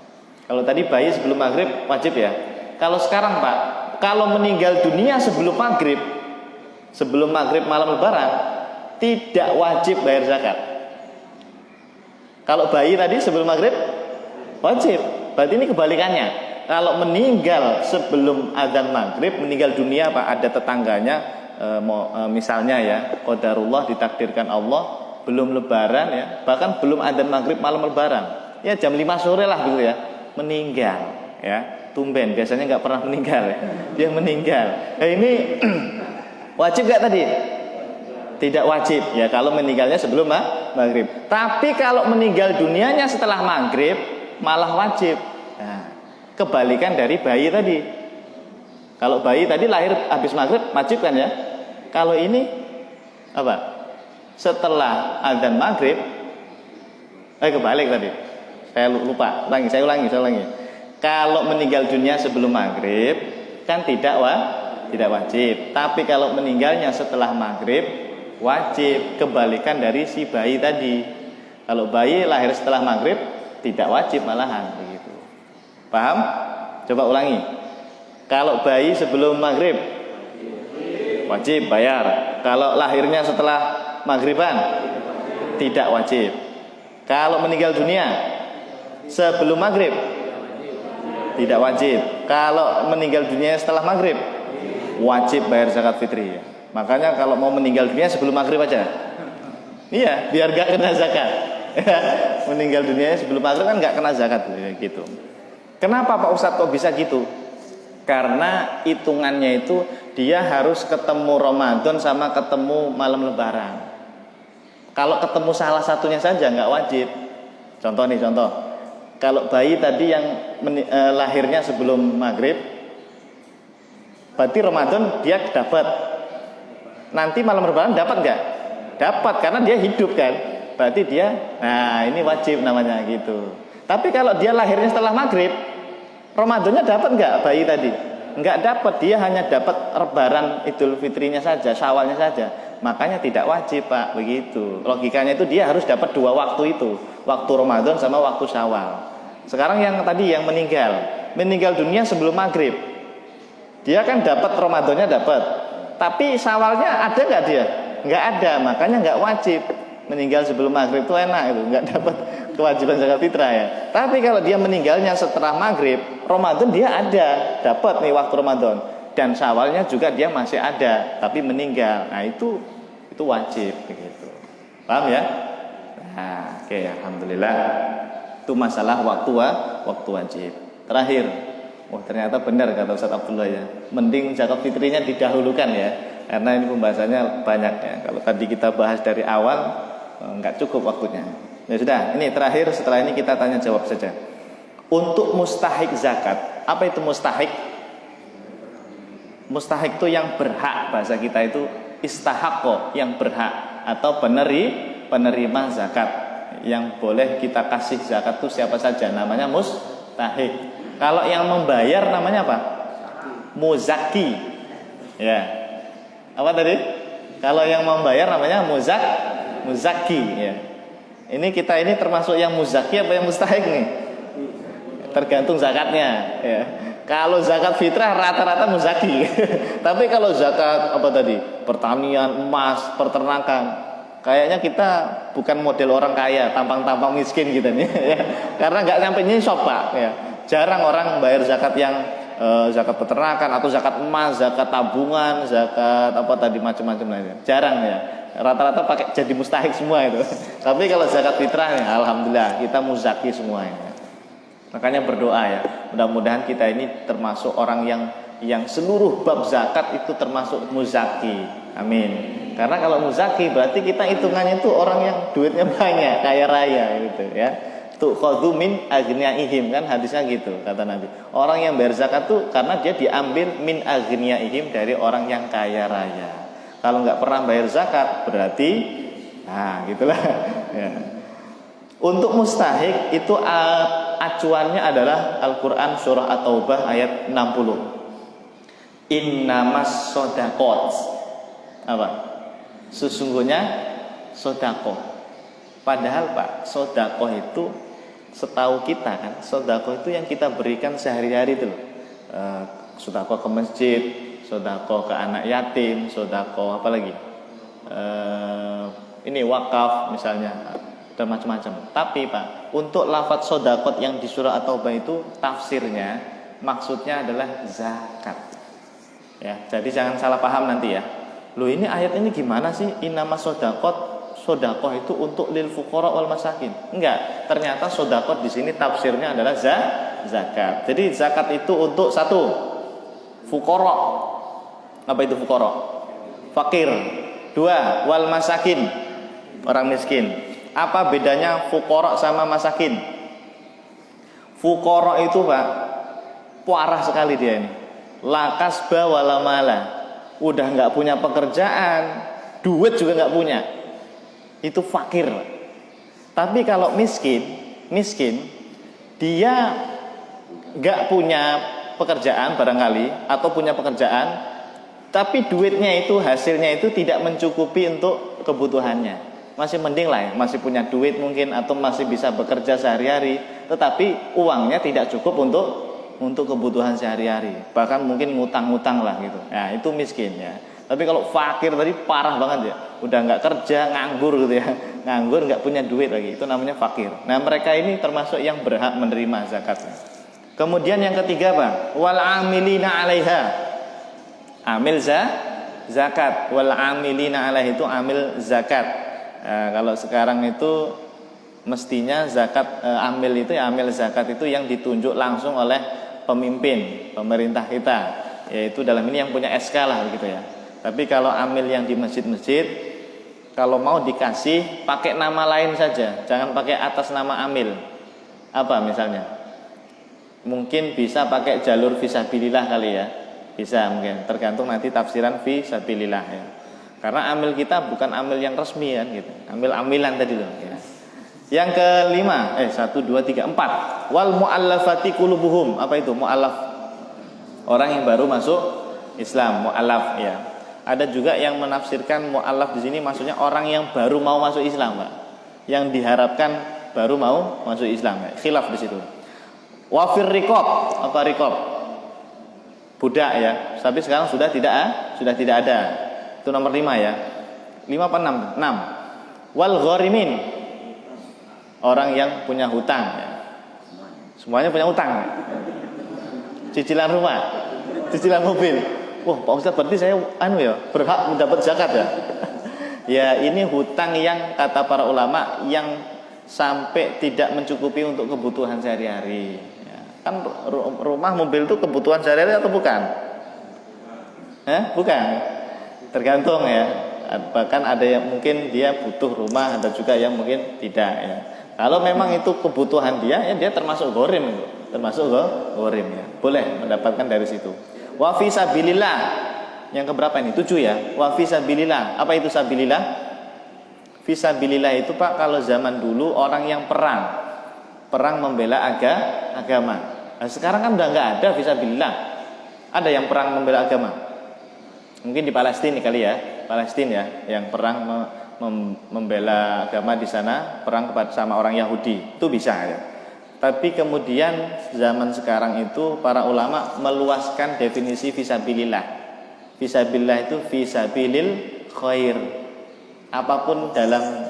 Kalau tadi bayi sebelum maghrib wajib ya. Kalau sekarang Pak, kalau meninggal dunia sebelum maghrib malam lebaran, tidak wajib bayar zakat. Kalau bayi tadi sebelum maghrib wajib. Berarti ini kebalikannya. Kalau meninggal sebelum adzan maghrib, meninggal dunia Pak, ada tetangganya misalnya ya, qadarullah ditakdirkan Allah belum lebaran ya, bahkan belum adzan maghrib malam lebaran. Ya jam 5 sore lah gitu ya, meninggal ya. Tumben biasanya nggak pernah meninggal ya. Dia meninggal. Nah, ini wajib nggak tadi? Tidak wajib ya kalau meninggalnya sebelum maghrib. Tapi kalau meninggal dunianya setelah maghrib malah wajib. Nah, kebalikan dari bayi tadi. Kalau bayi tadi lahir habis maghrib wajib kan ya. Kalau ini apa? Setelah azan maghrib, kebalik tadi. Saya lupa. Saya ulangi. Kalau meninggal dunia sebelum maghrib kan tidak wajib. Tapi kalau meninggalnya setelah maghrib wajib. Kebalikan dari si bayi tadi. Kalau bayi lahir setelah maghrib tidak wajib malahan begitu. Paham? Coba ulangi. Kalau bayi sebelum maghrib wajib bayar. Kalau lahirnya setelah maghriban tidak wajib. Kalau meninggal dunia sebelum maghrib tidak wajib. Kalau meninggal dunia setelah maghrib wajib bayar zakat fitri. Makanya kalau mau meninggal dunia sebelum maghrib aja. Iya, biar gak kena zakat. Meninggal dunia sebelum maghrib kan gak kena zakat gitu. Kenapa Pak Ustadz kok bisa gitu? Karena hitungannya itu dia harus ketemu Ramadan sama ketemu malam lebaran. Kalau ketemu salah satunya saja nggak wajib. Contoh. Kalau bayi tadi yang lahirnya sebelum maghrib, berarti Ramadan dia dapat. Nanti malam lebaran dapat nggak? Dapat karena dia hidup kan. Berarti dia, ini wajib namanya gitu. Tapi kalau dia lahirnya setelah maghrib, Ramadannya dapat nggak bayi tadi? Nggak dapat, dia hanya dapat lebaran Idul Fitrinya saja, Syawalnya saja. Makanya tidak wajib Pak, begitu. Logikanya itu dia harus dapat dua waktu itu, waktu Ramadan sama waktu Syawal. Sekarang yang tadi yang meninggal dunia sebelum maghrib, dia kan dapat Ramadannya dapat, tapi Syawalnya ada nggak dia? Nggak ada, makanya nggak wajib. Meninggal sebelum maghrib itu enak itu, nggak dapat kewajiban zakat fitrah ya. Tapi kalau dia meninggalnya setelah maghrib, Ramadan dia ada, dapat nih waktu Ramadan, dan Syawalnya juga dia masih ada, tapi meninggal. Nah itu wajib begitu. Paham ya? Nah, oke, alhamdulillah. Itu masalah waktu wajib. Terakhir, ternyata benar kata Ustaz Abdullah ya. Mending zakat fitrinya didahulukan ya, karena ini pembahasannya banyak ya. Kalau tadi kita bahas dari awal, nggak cukup waktunya. Ya sudah, ini terakhir, setelah ini kita tanya jawab saja. Untuk mustahik zakat, apa itu mustahik? Mustahik itu yang berhak, bahasa kita itu istahaqo, yang berhak, atau penerima zakat. Yang boleh kita kasih zakat itu siapa saja, namanya mustahik. Kalau yang membayar namanya apa? Muzaki. Ya. Apa tadi? Kalau yang membayar namanya muzaki ya. Ini kita ini termasuk yang muzaki apa yang mustahik nih? Tergantung zakatnya ya. Kalau zakat fitrah rata-rata muzaki. Tapi kalau zakat apa tadi? Pertanian, emas, peternakan, kayaknya kita bukan model orang kaya, tampang-tampang miskin gitu nih ya. Karena nggak nyampe nyisop Pak ya. Jarang orang bayar zakat yang zakat peternakan atau zakat emas, zakat tabungan, zakat apa tadi macam-macam lainnya. Jarang ya. Rata-rata pakai jadi mustahik semua itu. Tapi kalau zakat fitrah ya, alhamdulillah kita muzaki semuanya. Makanya berdoa ya, mudah-mudahan kita ini termasuk orang yang seluruh bab zakat itu termasuk muzaki. Amin. Karena kalau muzaki berarti kita hitungannya itu orang yang duitnya banyak, kaya raya gitu ya. Tu'khadhu min aghniyaihim, kan hadisnya gitu kata Nabi. Orang yang bayar zakat tuh karena dia diambil min aghniyaihim, dari orang yang kaya raya. Kalau nggak pernah bayar zakat berarti gitulah ya. Untuk mustahik itu acuannya adalah Al-Qur'an surah At-Taubah ayat 60. Innamas shodaqot, apa? Sesungguhnya sedekah. Padahal Pak, sedekah itu setahu kita kan, sedekah itu yang kita berikan sehari-hari itu loh. Sedekah ke masjid, sedekah ke anak yatim, sedekah apa lagi? Ini wakaf misalnya, dan macam-macam. Tapi Pak, untuk lafadz sedekah yang di surah At-Taubah itu tafsirnya maksudnya adalah zakat. Ya, jadi jangan salah paham nanti ya. Loh ini ayat ini gimana sih? Innamas sedekah itu untuk lil fuqara wal masakin. Enggak, ternyata sedekah di sini tafsirnya adalah zakat. Jadi zakat itu untuk satu, fuqara. Apa itu fuqara? Fakir. Dua, wal masakin, orang miskin. Apa bedanya fuqara sama masakin? Fuqara itu Pak, parah sekali dia ini. La kasba wala mala. Udah nggak punya pekerjaan, duit juga nggak punya. Itu fakir. Tapi kalau miskin dia nggak punya pekerjaan barangkali atau punya pekerjaan, tapi duitnya itu hasilnya itu tidak mencukupi untuk kebutuhannya. Masih mending lah ya, masih punya duit mungkin atau masih bisa bekerja sehari-hari, tetapi uangnya tidak cukup untuk kebutuhan sehari-hari. Bahkan mungkin ngutang-ngutang lah gitu. Nah, itu miskin ya. Tapi kalau fakir tadi parah banget ya. Udah nggak kerja, nganggur gitu ya. Nganggur, nggak punya duit lagi. Itu namanya fakir. Nah, mereka ini termasuk yang berhak menerima zakatnya. Kemudian yang ketiga apa? Wal amilina 'alaiha. Amil zakat. Wal amilina 'alaiha itu amil zakat. Kalau sekarang itu mestinya zakat amil itu ya, amil zakat itu yang ditunjuk langsung oleh pemimpin pemerintah kita, yaitu dalam ini yang punya SK lah begitu ya. Tapi kalau amil yang di masjid-masjid, kalau mau dikasih pakai nama lain saja, jangan pakai atas nama amil. Apa misalnya? Mungkin bisa pakai jalur fisabilillah kali ya. Bisa mungkin, tergantung nanti tafsiran fisabilillah ya. Karena amil kita bukan amil yang resmi kan gitu. Amil-amilan tadi loh ya. Yang kelima, 1 2 3 4. Wal muallafati qulubuhum. Apa itu muallaf? Orang yang baru masuk Islam, muallaf ya. Ada juga yang menafsirkan muallaf di sini maksudnya orang yang baru mau masuk Islam, Pak. Yang diharapkan baru mau masuk Islam ya. Khilaf di situ. Wa fir riqab. Apa riqab? Budak ya. Tapi sekarang sudah tidak ada. Itu nomor 5 ya. 5 apa 6? 6. Wal gharimin. Orang yang punya hutang ya. Semuanya punya hutang ya. Cicilan rumah, cicilan mobil. Wah, Pak Ustaz berarti saya berhak mendapat zakat ya. Ya, ini hutang yang kata para ulama yang sampai tidak mencukupi untuk kebutuhan sehari-hari ya. Kan rumah mobil itu kebutuhan sehari-hari atau bukan? Bukan. Tergantung ya. Bahkan ada yang mungkin dia butuh rumah, ada juga yang mungkin tidak ya. Kalau memang itu kebutuhan dia, ya dia termasuk ghorim itu. Termasuk ghorim ya. Boleh mendapatkan dari situ. Wa fi sabilillah. Yang keberapa ini? 7 ya. Wa fi sabilillah. Apa itu sabilillah? Fi sabilillah itu Pak, kalau zaman dulu orang yang perang membela agama. Nah, sekarang kan udah nggak ada fi sabilillah. Ada yang perang membela agama. Mungkin di Palestina kali ya. Palestina ya, yang perang membela agama di sana, perang sama orang Yahudi, itu bisa ya. Tapi kemudian zaman sekarang itu para ulama meluaskan definisi fisabilillah. Fisabilillah itu fisabilil khair. Apapun dalam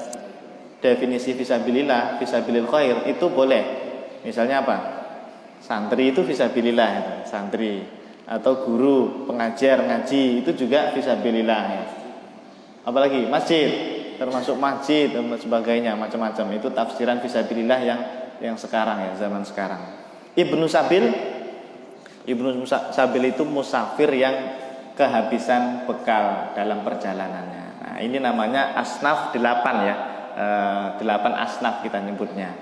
definisi fisabilillah, fisabilil khair itu boleh. Misalnya apa? Santri itu fisabilillah itu, santri atau guru, pengajar, ngaji itu juga fisabilillah ya. Apalagi masjid, termasuk masjid dan sebagainya, macam-macam. Itu tafsiran fisabilillah yang sekarang ya, zaman sekarang. Ibnu Sabil itu musafir yang kehabisan bekal dalam perjalanannya. Nah, ini namanya asnaf 8 ya. 8 asnaf kita nyebutnya.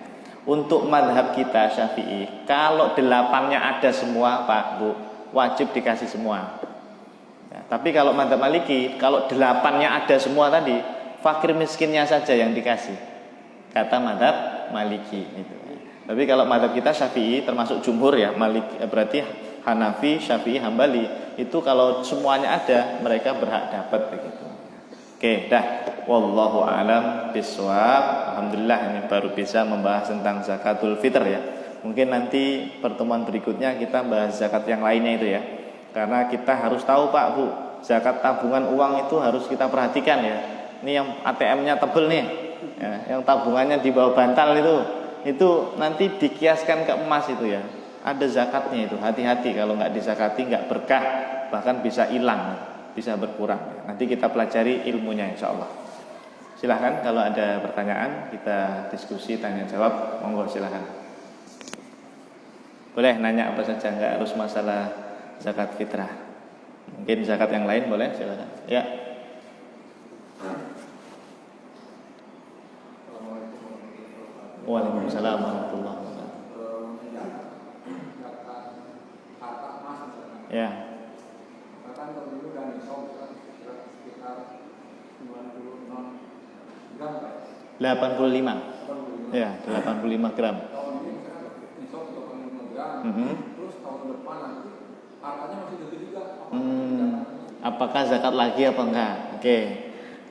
Untuk madhab kita Syafi'i, kalau 8-nya ada semua Pak Bu, wajib dikasih semua. Ya, tapi kalau madhab Maliki, kalau 8-nya ada semua tadi, fakir miskinnya saja yang dikasih. Kata madhab Maliki itu. Tapi kalau madhab kita Syafi'i termasuk jumhur ya, Maliki berarti Hanafi, Syafi'i, Hambali, itu kalau semuanya ada mereka berhak dapat begitu. Oke, dah. Wallahu a'lam bishawab. Alhamdulillah ini baru bisa membahas tentang zakatul fitr ya. Mungkin nanti pertemuan berikutnya kita bahas zakat yang lainnya itu ya. Karena kita harus tahu Pak Bu, zakat tabungan uang itu harus kita perhatikan ya. Ini yang ATM-nya tebel nih ya, yang tabungannya di bawah bantal itu nanti dikiaskan ke emas itu ya. Ada zakatnya itu, hati-hati kalau nggak dizakati nggak berkah, bahkan bisa hilang, bisa berkurang. Nanti kita pelajari ilmunya insya Allah. Silahkan kalau ada pertanyaan kita diskusi tanya jawab, monggo silahkan. Boleh nanya apa saja, nggak harus masalah zakat fitrah. Mungkin zakat yang lain boleh silahkan. Ya. Waalaikumsalam warahmatullahi wabarakatuh. Ya. gram, Pak. 85. Ya, 85 gram. Tahun ini misalkan nisab 85 gram, terus tahun depan nanti harganya masih gede juga. Apakah zakat lagi apa enggak? Oke.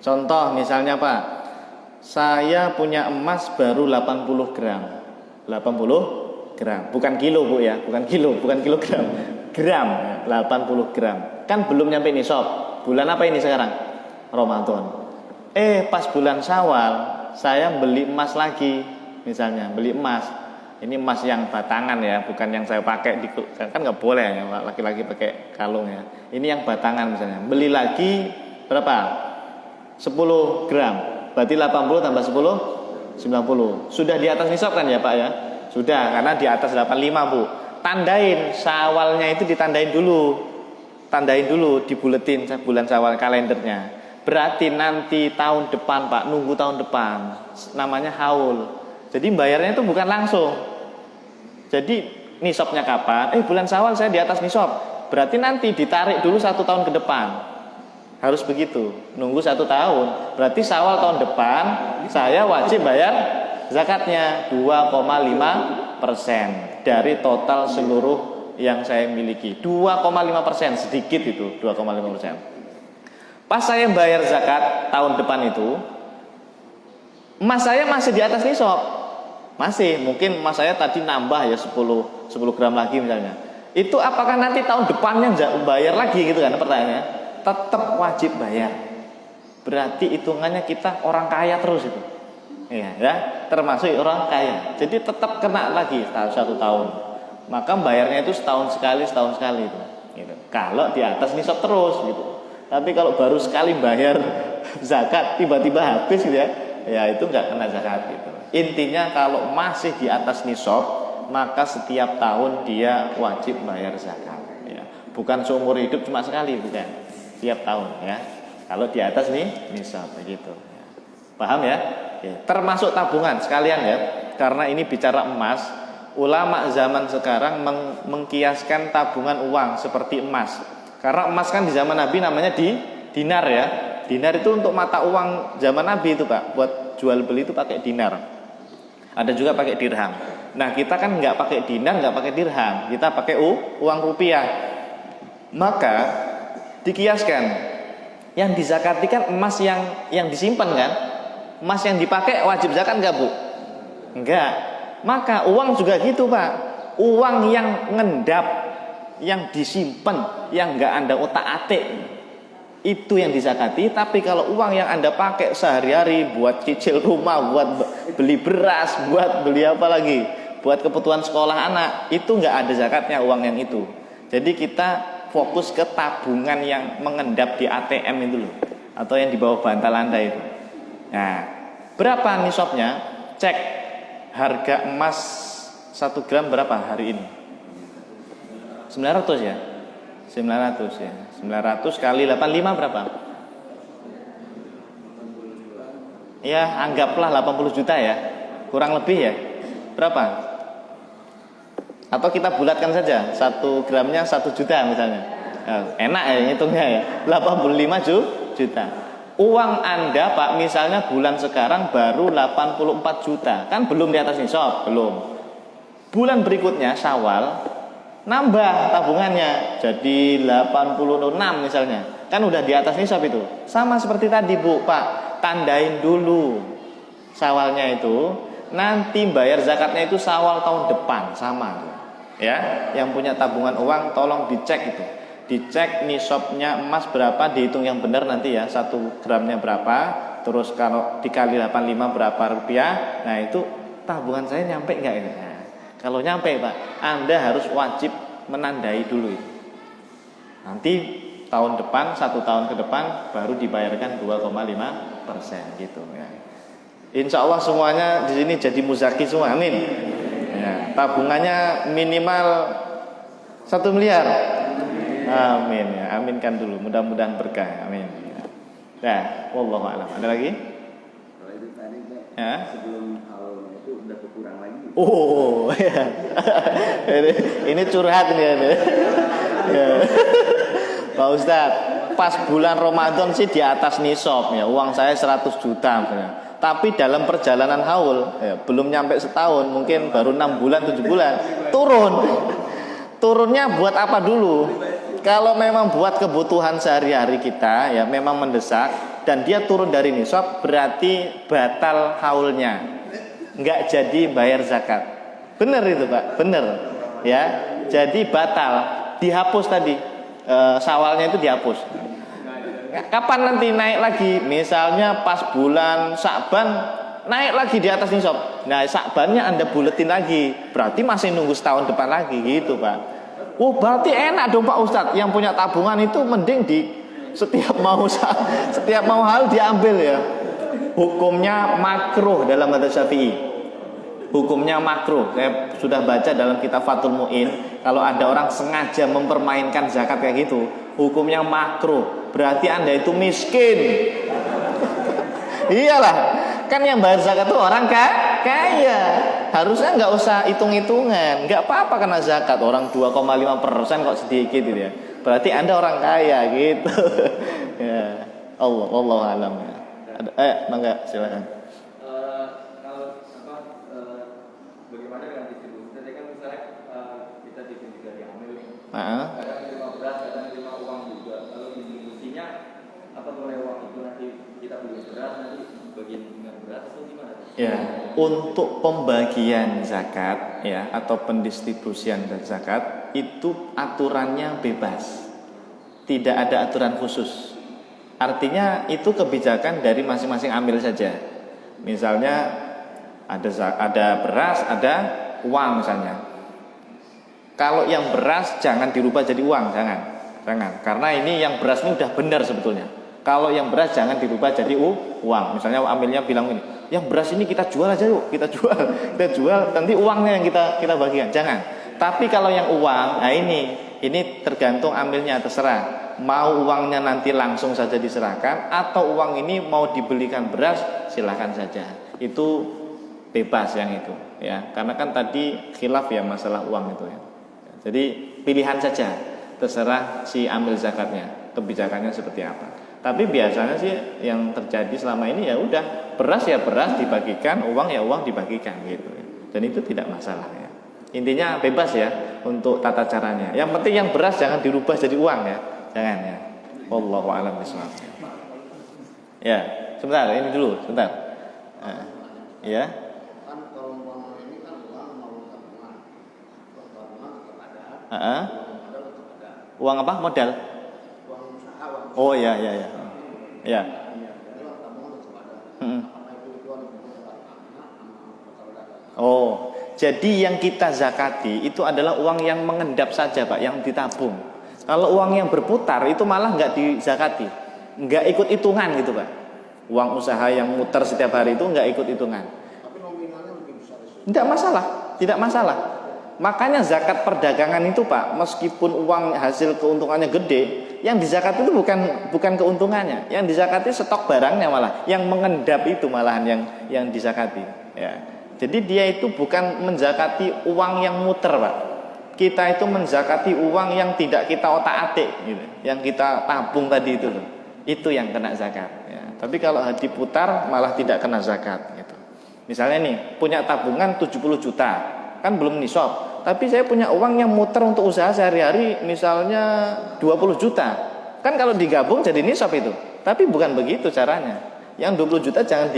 Contoh misalnya Pak, saya punya emas baru 80 gram. 80 gram, bukan kilo Bu ya, bukan kilogram. Gram, 80 gram. Kan belum nyampe nisab. Bulan apa ini sekarang? Ramadan. Pas bulan Syawal saya beli emas lagi. Misalnya beli emas. Ini emas yang batangan ya, bukan yang saya pakai di, kan nggak boleh ya laki-laki pakai kalung ya. Ini yang batangan misalnya. Beli lagi berapa? 10 gram. Berarti 80 tambah 10 90. Sudah di atas nisab kan ya Pak ya? Sudah, karena di atas 85 Bu. Tandain Syawalnya itu, ditandain dulu. Tandain dulu, dibuletin bulan Syawal kalendernya. Berarti nanti tahun depan Pak, nunggu tahun depan. Namanya haul. Jadi bayarnya itu bukan langsung. Jadi nisabnya kapan? Bulan Syawal saya di atas nisab. Berarti nanti ditarik dulu 1 tahun ke depan. Harus begitu. Nunggu 1 tahun. Berarti Syawal tahun depan saya wajib bayar zakatnya 2,5% dari total seluruh yang saya miliki. 2,5%, sedikit itu 2,5%. Pas saya bayar zakat tahun depan itu, emas saya masih di atas nisab. Masih, mungkin emas saya tadi nambah ya 10 gram lagi misalnya. Itu apakah nanti tahun depannya bayar lagi gitu kan pertanyaannya? Tetap wajib bayar. Berarti hitungannya kita orang kaya terus itu. Iya ya, termasuk orang kaya. Jadi tetap kena lagi 1 tahun. Maka bayarnya itu setahun sekali itu. Gitu. Kalau di atas nisab terus gitu. Tapi kalau baru sekali bayar zakat tiba-tiba habis gitu ya, ya itu nggak kena zakat gitu. Intinya kalau masih di atas nisab, maka setiap tahun dia wajib bayar zakat. Ya. Bukan seumur hidup cuma sekali, bukan. Setiap tahun ya. Kalau di atas nih nisab begitu. Ya. Paham ya? Ya? Termasuk tabungan sekalian ya. Karena ini bicara emas, ulama zaman sekarang mengkiaskan tabungan uang seperti emas. Karena emas kan di zaman Nabi namanya dinar ya. Dinar itu untuk mata uang zaman Nabi itu Pak. Buat jual beli itu pakai dinar. Ada juga pakai dirham. Nah kita kan nggak pakai dinar, nggak pakai dirham. Kita pakai uang rupiah. Maka dikiaskan. Yang dizakati kan emas yang disimpan kan. Emas yang dipakai wajib zakat nggak Bu? Enggak. Maka uang juga gitu Pak. Uang yang ngendap, yang disimpan, yang nggak Anda otak-atik, itu yang dizakati. Tapi kalau uang yang Anda pakai sehari-hari buat cicil rumah, buat beli beras, buat beli apa lagi, buat kebutuhan sekolah anak, itu nggak ada zakatnya uang yang itu. Jadi kita fokus ke tabungan yang mengendap di ATM itu loh, atau yang di bawah bantal Anda itu. Nah, berapa nisabnya? Cek harga emas 1 gram berapa hari ini? 900 ya? 900 ya. 900 kali 85 berapa? Ya, anggaplah 80 juta ya. Kurang lebih ya. Berapa? Atau kita bulatkan saja, 1 gramnya 1 juta misalnya. Enak ya ngitungnya ya. 85 juta. Uang Anda Pak misalnya bulan sekarang baru 84 juta. Kan belum di atas nisab, belum. Bulan berikutnya Syawal nambah tabungannya jadi 86 misalnya. Kan udah di atas nisab itu. Sama seperti tadi Bu, Pak. Tandain dulu Syawalnya itu. Nanti bayar zakatnya itu Syawal tahun depan, sama ya. Yang punya tabungan uang tolong dicek itu. Dicek nisabnya emas berapa, dihitung yang benar nanti ya. 1 gramnya berapa, terus kalau dikali 85 berapa rupiah. Nah itu tabungan saya nyampe enggak ini? Nah, kalau nyampe Pak, Anda harus wajib menandai dulu itu. Nanti tahun depan, 1 tahun ke depan baru dibayarkan 2,5% gitu ya. Insya Allah semuanya di sini jadi muzaki semua, amin. Ya, tabungannya minimal 1 miliar. Amin ya, aminkan dulu. Mudah-mudahan berkah, amin. Ya, wallahu a'lam. Ada lagi? Kalau itu tadi ya? Sebelum hal itu udah berkurang lagi. Oh, ya. ini curhat nih ya. Pak Ustadz. pas bulan Ramadan sih di atas nisab ya, uang saya 100 juta misalnya. Tapi dalam perjalanan haul ya, belum nyampe setahun, mungkin baru 6 bulan 7 bulan turun. Turunnya buat apa dulu? Kalau memang buat kebutuhan sehari-hari kita ya memang mendesak dan dia turun dari nisab, berarti batal haulnya, nggak jadi bayar zakat. Bener itu Pak, bener ya. Jadi batal, dihapus tadi, Syawalnya itu dihapus. Kapan nanti naik lagi? Misalnya pas bulan Sya'ban naik lagi di atas nisab. Nah Sya'bannya Anda buletin lagi, berarti masih nunggu setahun depan lagi gitu Pak. Berarti enak dong Pak Ustadz. Yang punya tabungan itu mending di setiap mau hal diambil ya. Hukumnya makruh dalam madzhab Syafi'i. Hukumnya makruh. Saya sudah baca dalam kitab Fathul Mu'in, kalau ada orang sengaja mempermainkan zakat kayak gitu, hukumnya makruh. Berarti Anda itu miskin. Iyalah, kan yang bayar zakat itu orang kaya. Harusnya nggak usah hitung-hitungan, nggak apa-apa kena zakat. Orang 2,5% kok sedikit gitu ya. Berarti Anda orang kaya gitu. Ya, Allah alam ya. Mangga silakan. Bagaimana dengan distribusi? Tadi kan misalnya kita bikin juga diambil nih. Kadang terima beras, kadang terima uang juga. Kalau distribusinya apa boleh uang itu nanti kita beli beras, nanti bagian dengan beras atau gimana? Ya, untuk pembagian zakat ya atau pendistribusian zakat itu aturannya bebas, tidak ada aturan khusus. Artinya itu kebijakan dari masing-masing amil saja. Misalnya ada beras, ada uang misalnya. Kalau yang beras jangan dirubah jadi uang, jangan. Karena ini yang beras ini udah benar sebetulnya. Kalau yang beras jangan dirubah jadi uang. Misalnya amilnya bilang ini, yang beras ini kita jual aja yuk, kita jual, nanti uangnya yang kita bagikan. Jangan. Tapi kalau yang uang, nah ini tergantung amilnya, terserah. Mau uangnya nanti langsung saja diserahkan atau uang ini mau dibelikan beras, silakan saja. Itu bebas yang itu, ya. Karena kan tadi khilaf ya masalah uang itu ya. Jadi pilihan saja, terserah si amil zakatnya, kebijakannya seperti apa. Tapi biasanya sih yang terjadi selama ini ya udah beras ya beras dibagikan, uang ya uang dibagikan gitu. Dan itu tidak masalah ya. Intinya bebas ya untuk tata caranya. Yang penting yang beras jangan dirubah jadi uang ya. Jangan ya. Wallahu a'lam bishawab. Ya, sebentar ini dulu, sebentar. Ya. Kan kalau uang ini kan uang mau tabungan. Tabungan tetap ada. Modal tetap ada. Uang apa? Modal? Uang usaha, uang usaha. Oh ya. Ya. Jadi uang tabungan tetap ada. Apa itu uang tabungan? Oh, jadi yang kita zakati itu adalah uang yang mengendap saja Pak, yang ditabung. Kalau uang yang berputar itu malah nggak dizakati, nggak ikut hitungan gitu Pak. Uang usaha yang muter setiap hari itu nggak ikut hitungan. Tapi nominalnya lebih besar. Tidak masalah. Makanya zakat perdagangan itu Pak, meskipun uang hasil keuntungannya gede, yang dizakati itu bukan keuntungannya, yang dizakati stok barangnya malah, yang mengendap itu malahan yang dizakati. Ya. Jadi dia itu bukan menzakati uang yang muter Pak. Kita itu menzakati uang yang tidak kita otak-atik gitu, yang kita tabung tadi itu loh. Itu yang kena zakat ya. Tapi kalau diputar malah tidak kena zakat gitu. Misalnya nih, punya tabungan 70 juta, kan belum nisab. Tapi saya punya uang yang muter untuk usaha sehari-hari misalnya 20 juta. Kan kalau digabung jadi nisab itu. Tapi bukan begitu caranya. Yang 20 juta jangan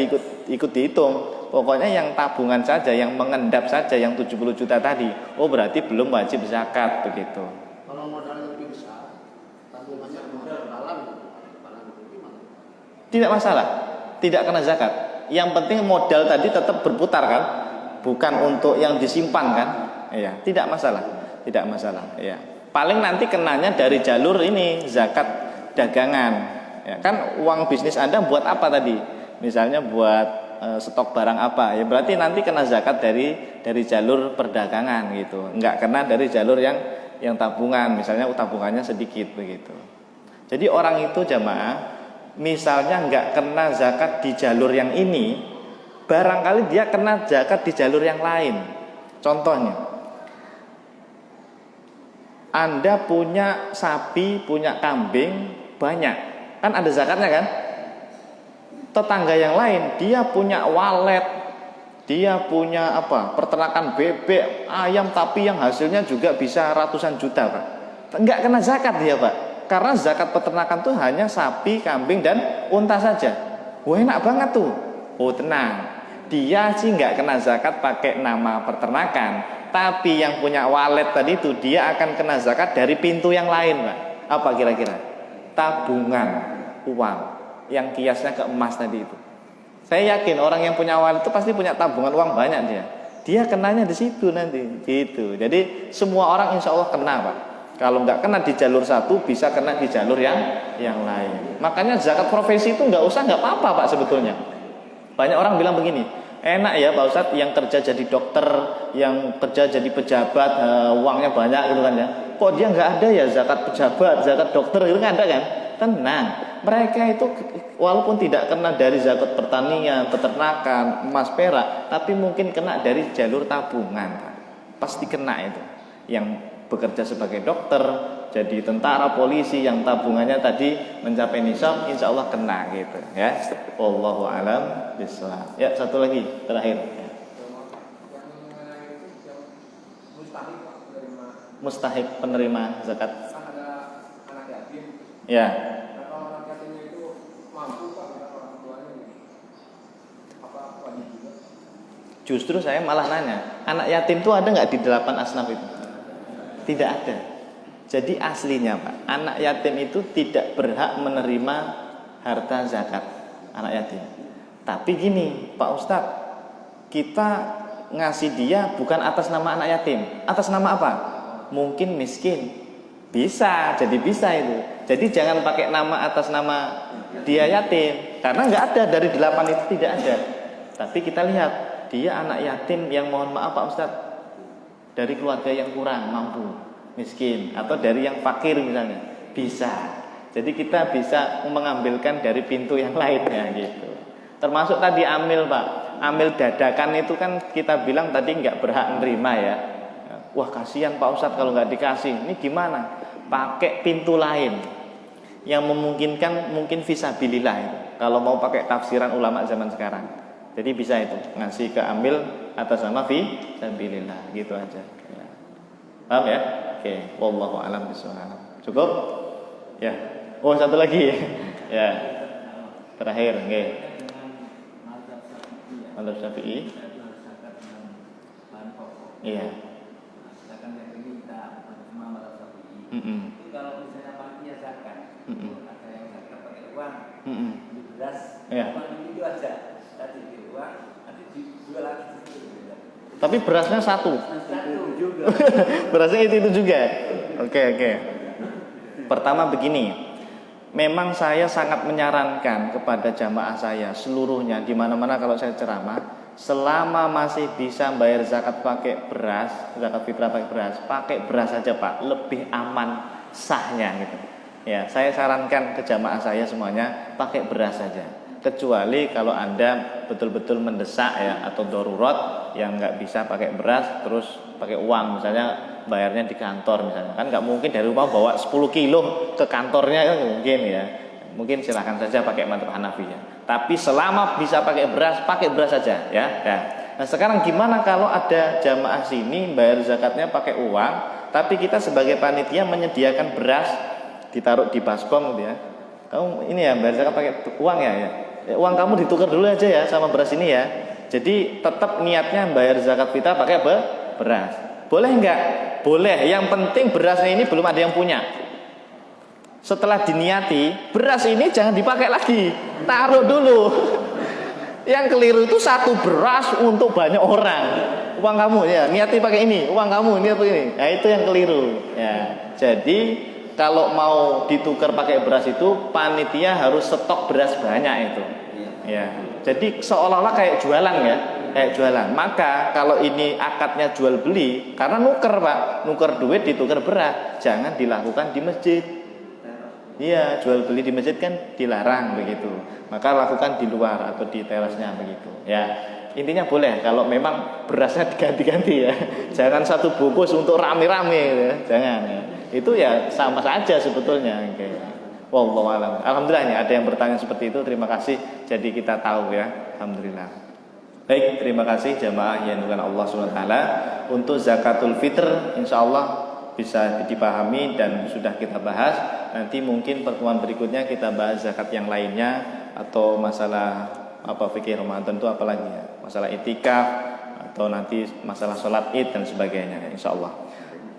ikut dihitung. Pokoknya yang tabungan saja, yang mengendap saja, yang 70 juta tadi. Oh berarti belum wajib zakat begitu. Kalau modalnya lebih besar, tabungannya modal dalam gimana? Tidak masalah, tidak kena zakat. Yang penting modal tadi tetap berputar kan, bukan untuk yang disimpan kan. Iya, tidak masalah. Iya. Paling nanti kenanya dari jalur ini zakat dagangan. Ya, kan uang bisnis Anda buat apa tadi? Misalnya buat stok barang apa ya, berarti nanti kena zakat dari jalur perdagangan gitu, nggak kena dari jalur yang tabungan, misalnya tabungannya sedikit begitu. Jadi orang itu jamaah misalnya nggak kena zakat di jalur yang ini, barangkali dia kena zakat di jalur yang lain. Contohnya, Anda punya sapi, punya kambing banyak. Kan ada zakatnya kan? Tetangga yang lain dia punya walet, dia punya peternakan bebek, ayam, tapi yang hasilnya juga bisa ratusan juta, Pak. Enggak kena zakat dia, Pak. Karena zakat peternakan tuh hanya sapi, kambing, dan unta saja. Wah, enak banget tuh. Oh, tenang. Dia sih enggak kena zakat pakai nama peternakan, tapi yang punya walet tadi itu dia akan kena zakat dari pintu yang lain, Pak. Apa kira-kira? Tabungan uang yang kiasnya ke emas tadi itu. Saya yakin orang yang punya walet itu pasti punya tabungan uang banyak dia. Dia kenanya di situ nanti, gitu. Jadi semua orang insya Allah kena, Pak. Kalau nggak kena di jalur satu, bisa kena di jalur yang lain. Makanya zakat profesi itu nggak apa-apa, Pak, sebetulnya. Banyak orang bilang begini, enak ya Pak Ustadz yang kerja jadi dokter, yang kerja jadi pejabat, uangnya banyak gitu kan ya. Kok dia nggak ada ya zakat pejabat, zakat dokter itu kan ada kan? Tenang, mereka itu walaupun tidak kena dari zakat pertanian, peternakan, emas, perak, tapi mungkin kena dari jalur tabungan, Pak. Pasti kena itu. Yang bekerja sebagai dokter, jadi tentara, polisi yang tabungannya tadi mencapai nisab, insya Allah kena gitu ya. Wallahu a'lam bishawab. Ya, satu lagi terakhir. Mustahik penerima zakat. Kan ada anak yatim. Ya. Nah, kalau anak yatimnya itu mampu Pak, orang tuanya apa wajib juga? Justru saya malah nanya, anak yatim itu ada nggak di 8 asnaf itu? Tidak ada. Jadi aslinya Pak, anak yatim itu tidak berhak menerima harta zakat anak yatim. Tapi gini Pak Ustadz, kita ngasih dia bukan atas nama anak yatim. Atas nama apa? Mungkin miskin. Bisa, jadi bisa itu. Jadi jangan pakai nama atas nama dia yatim, karena nggak ada dari 8 itu, tidak ada. Tapi kita lihat dia anak yatim yang mohon maaf Pak Ustadz, dari keluarga yang kurang mampu, miskin, atau dari yang fakir misalnya, bisa. Jadi kita bisa mengambilkan dari pintu yang lainnya gitu. Termasuk tadi amil Pak, amil dadakan itu kan kita bilang tadi nggak berhak menerima ya. Wah kasihan Pak Ustadz kalau nggak dikasih. Ini gimana? Pakai pintu lain yang memungkinkan, mungkin fisabilillah itu. Kalau mau pakai tafsiran ulama zaman sekarang. Jadi bisa itu ngasih ke amil atas nama fisabilillah gitu aja. Ya. Paham ya? Oke, wallahu a'lam bishawab. Cukup? Ya. Oh, satu lagi. Ya. Terakhir, nggih. Madzhab Syafi'i. Iya. Itu kalau misalnya panitia zakat, ada yang zakat pakai uang, di beras, uang itu aja, tadi di uang, nanti dijual lagi. Tapi berasnya satu juga. Berasnya itu juga. Oke. Pertama begini, memang saya sangat menyarankan kepada jamaah saya seluruhnya, di mana-mana kalau saya ceramah, selama masih bisa bayar zakat pakai beras, zakat fitrah pakai beras saja Pak, lebih aman sahnya gitu. Ya, saya sarankan ke jamaah saya semuanya pakai beras saja. Kecuali kalau Anda betul-betul mendesak ya, atau darurat yang nggak bisa pakai beras terus pakai uang, misalnya bayarnya di kantor misalnya, kan nggak mungkin dari rumah bawa 10 kilo ke kantornya, kan mungkin ya. Mungkin silahkan saja pakai madzhab Hanafi ya. Tapi selama bisa pakai beras saja ya. Nah sekarang gimana kalau ada jamaah sini bayar zakatnya pakai uang, tapi kita sebagai panitia menyediakan beras ditaruh di baskom gitu ya. Kamu ini ya bayar zakat pakai uang ya. Uang kamu ditukar dulu aja ya sama beras ini ya. Jadi tetap niatnya bayar zakat fitrah pakai beras. Boleh enggak? Boleh. Yang penting berasnya ini belum ada yang punya. Setelah diniati, beras ini jangan dipakai lagi, taruh dulu. Yang keliru itu satu beras untuk banyak orang. Uang kamu ya, niati pakai ini, uang kamu niat pakai ini. Nah itu yang keliru. Ya, jadi kalau mau ditukar pakai beras itu panitia harus stok beras banyak itu. Ya, jadi seolah-olah kayak jualan ya, kayak jualan. Maka kalau ini akadnya jual beli, karena nuker Pak, nuker duit ditukar beras, jangan dilakukan di masjid. Iya, jual beli di masjid kan dilarang begitu. Maka lakukan di luar atau di terasnya begitu. Ya, intinya boleh kalau memang berasnya diganti-ganti ya. Jangan satu bungkus untuk rame-rame ya. Jangan ya. Itu ya sama saja sebetulnya. Oke. Wallahu a'lam. Alhamdulillah ini ada yang bertanya seperti itu. Terima kasih. Jadi kita tahu ya. Alhamdulillah. Baik, terima kasih jamaah yang dimuliakan Allah SWT. Untuk zakatul fitr insyaallah bisa dipahami dan sudah kita bahas. Nanti mungkin pertemuan berikutnya kita bahas zakat yang lainnya atau masalah fikih Ramadan itu apalagi ya? Masalah itikaf atau nanti masalah sholat Id dan sebagainya insyaallah.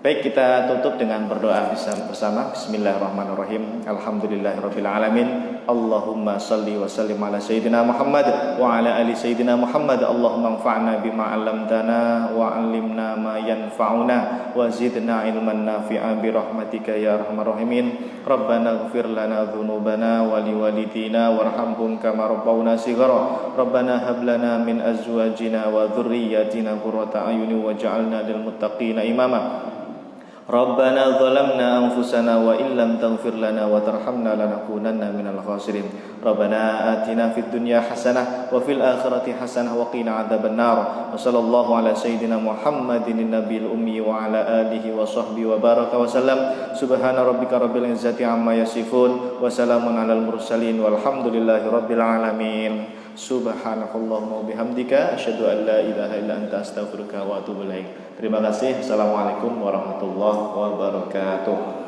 Baik, kita tutup dengan berdoa bersama. Bismillahirrahmanirrahim. Alhamdulillahirabbil alamin. Allahumma shalli wa sallim ala sayyidina Muhammad wa ala ali sayyidina Muhammad. Allahumma anfa'na bima 'allamtana wa 'allimna ma yanfa'una wa zidna ilman nafi'an bi rahmatika ya arhamar rahimin. Rabbana ighfir lana dhunubana wa liwalidina warhamhum kama rabbawna shighara. Rabbana hab lana min azwajina wa dhurriyyatina qurrata a'yunin waj'alna lil muttaqina imama. Rabbana zalamna anfusana wa illam taghfir lana wa tarhamna lanakunanna minal khasirin. Rabbana atina fid dunya hasanah wa fil akhirati hasanah wa qina adzabannar. Wa sallallahu ala sayyidina Muhammadin nabiyil ummi wa ala alihi wa sahbihi wa baraka wa sallam. Subhana rabbika rabbil izzati amma yasifun wa salamun alal mursalin walhamdulillahi rabbil alamin. Subhanakallahumma bihamdika asyhadu an la ilaha illa anta astaghfiruka wa atubu ilaik. Terima kasih. Assalamualaikum warahmatullahi wabarakatuh.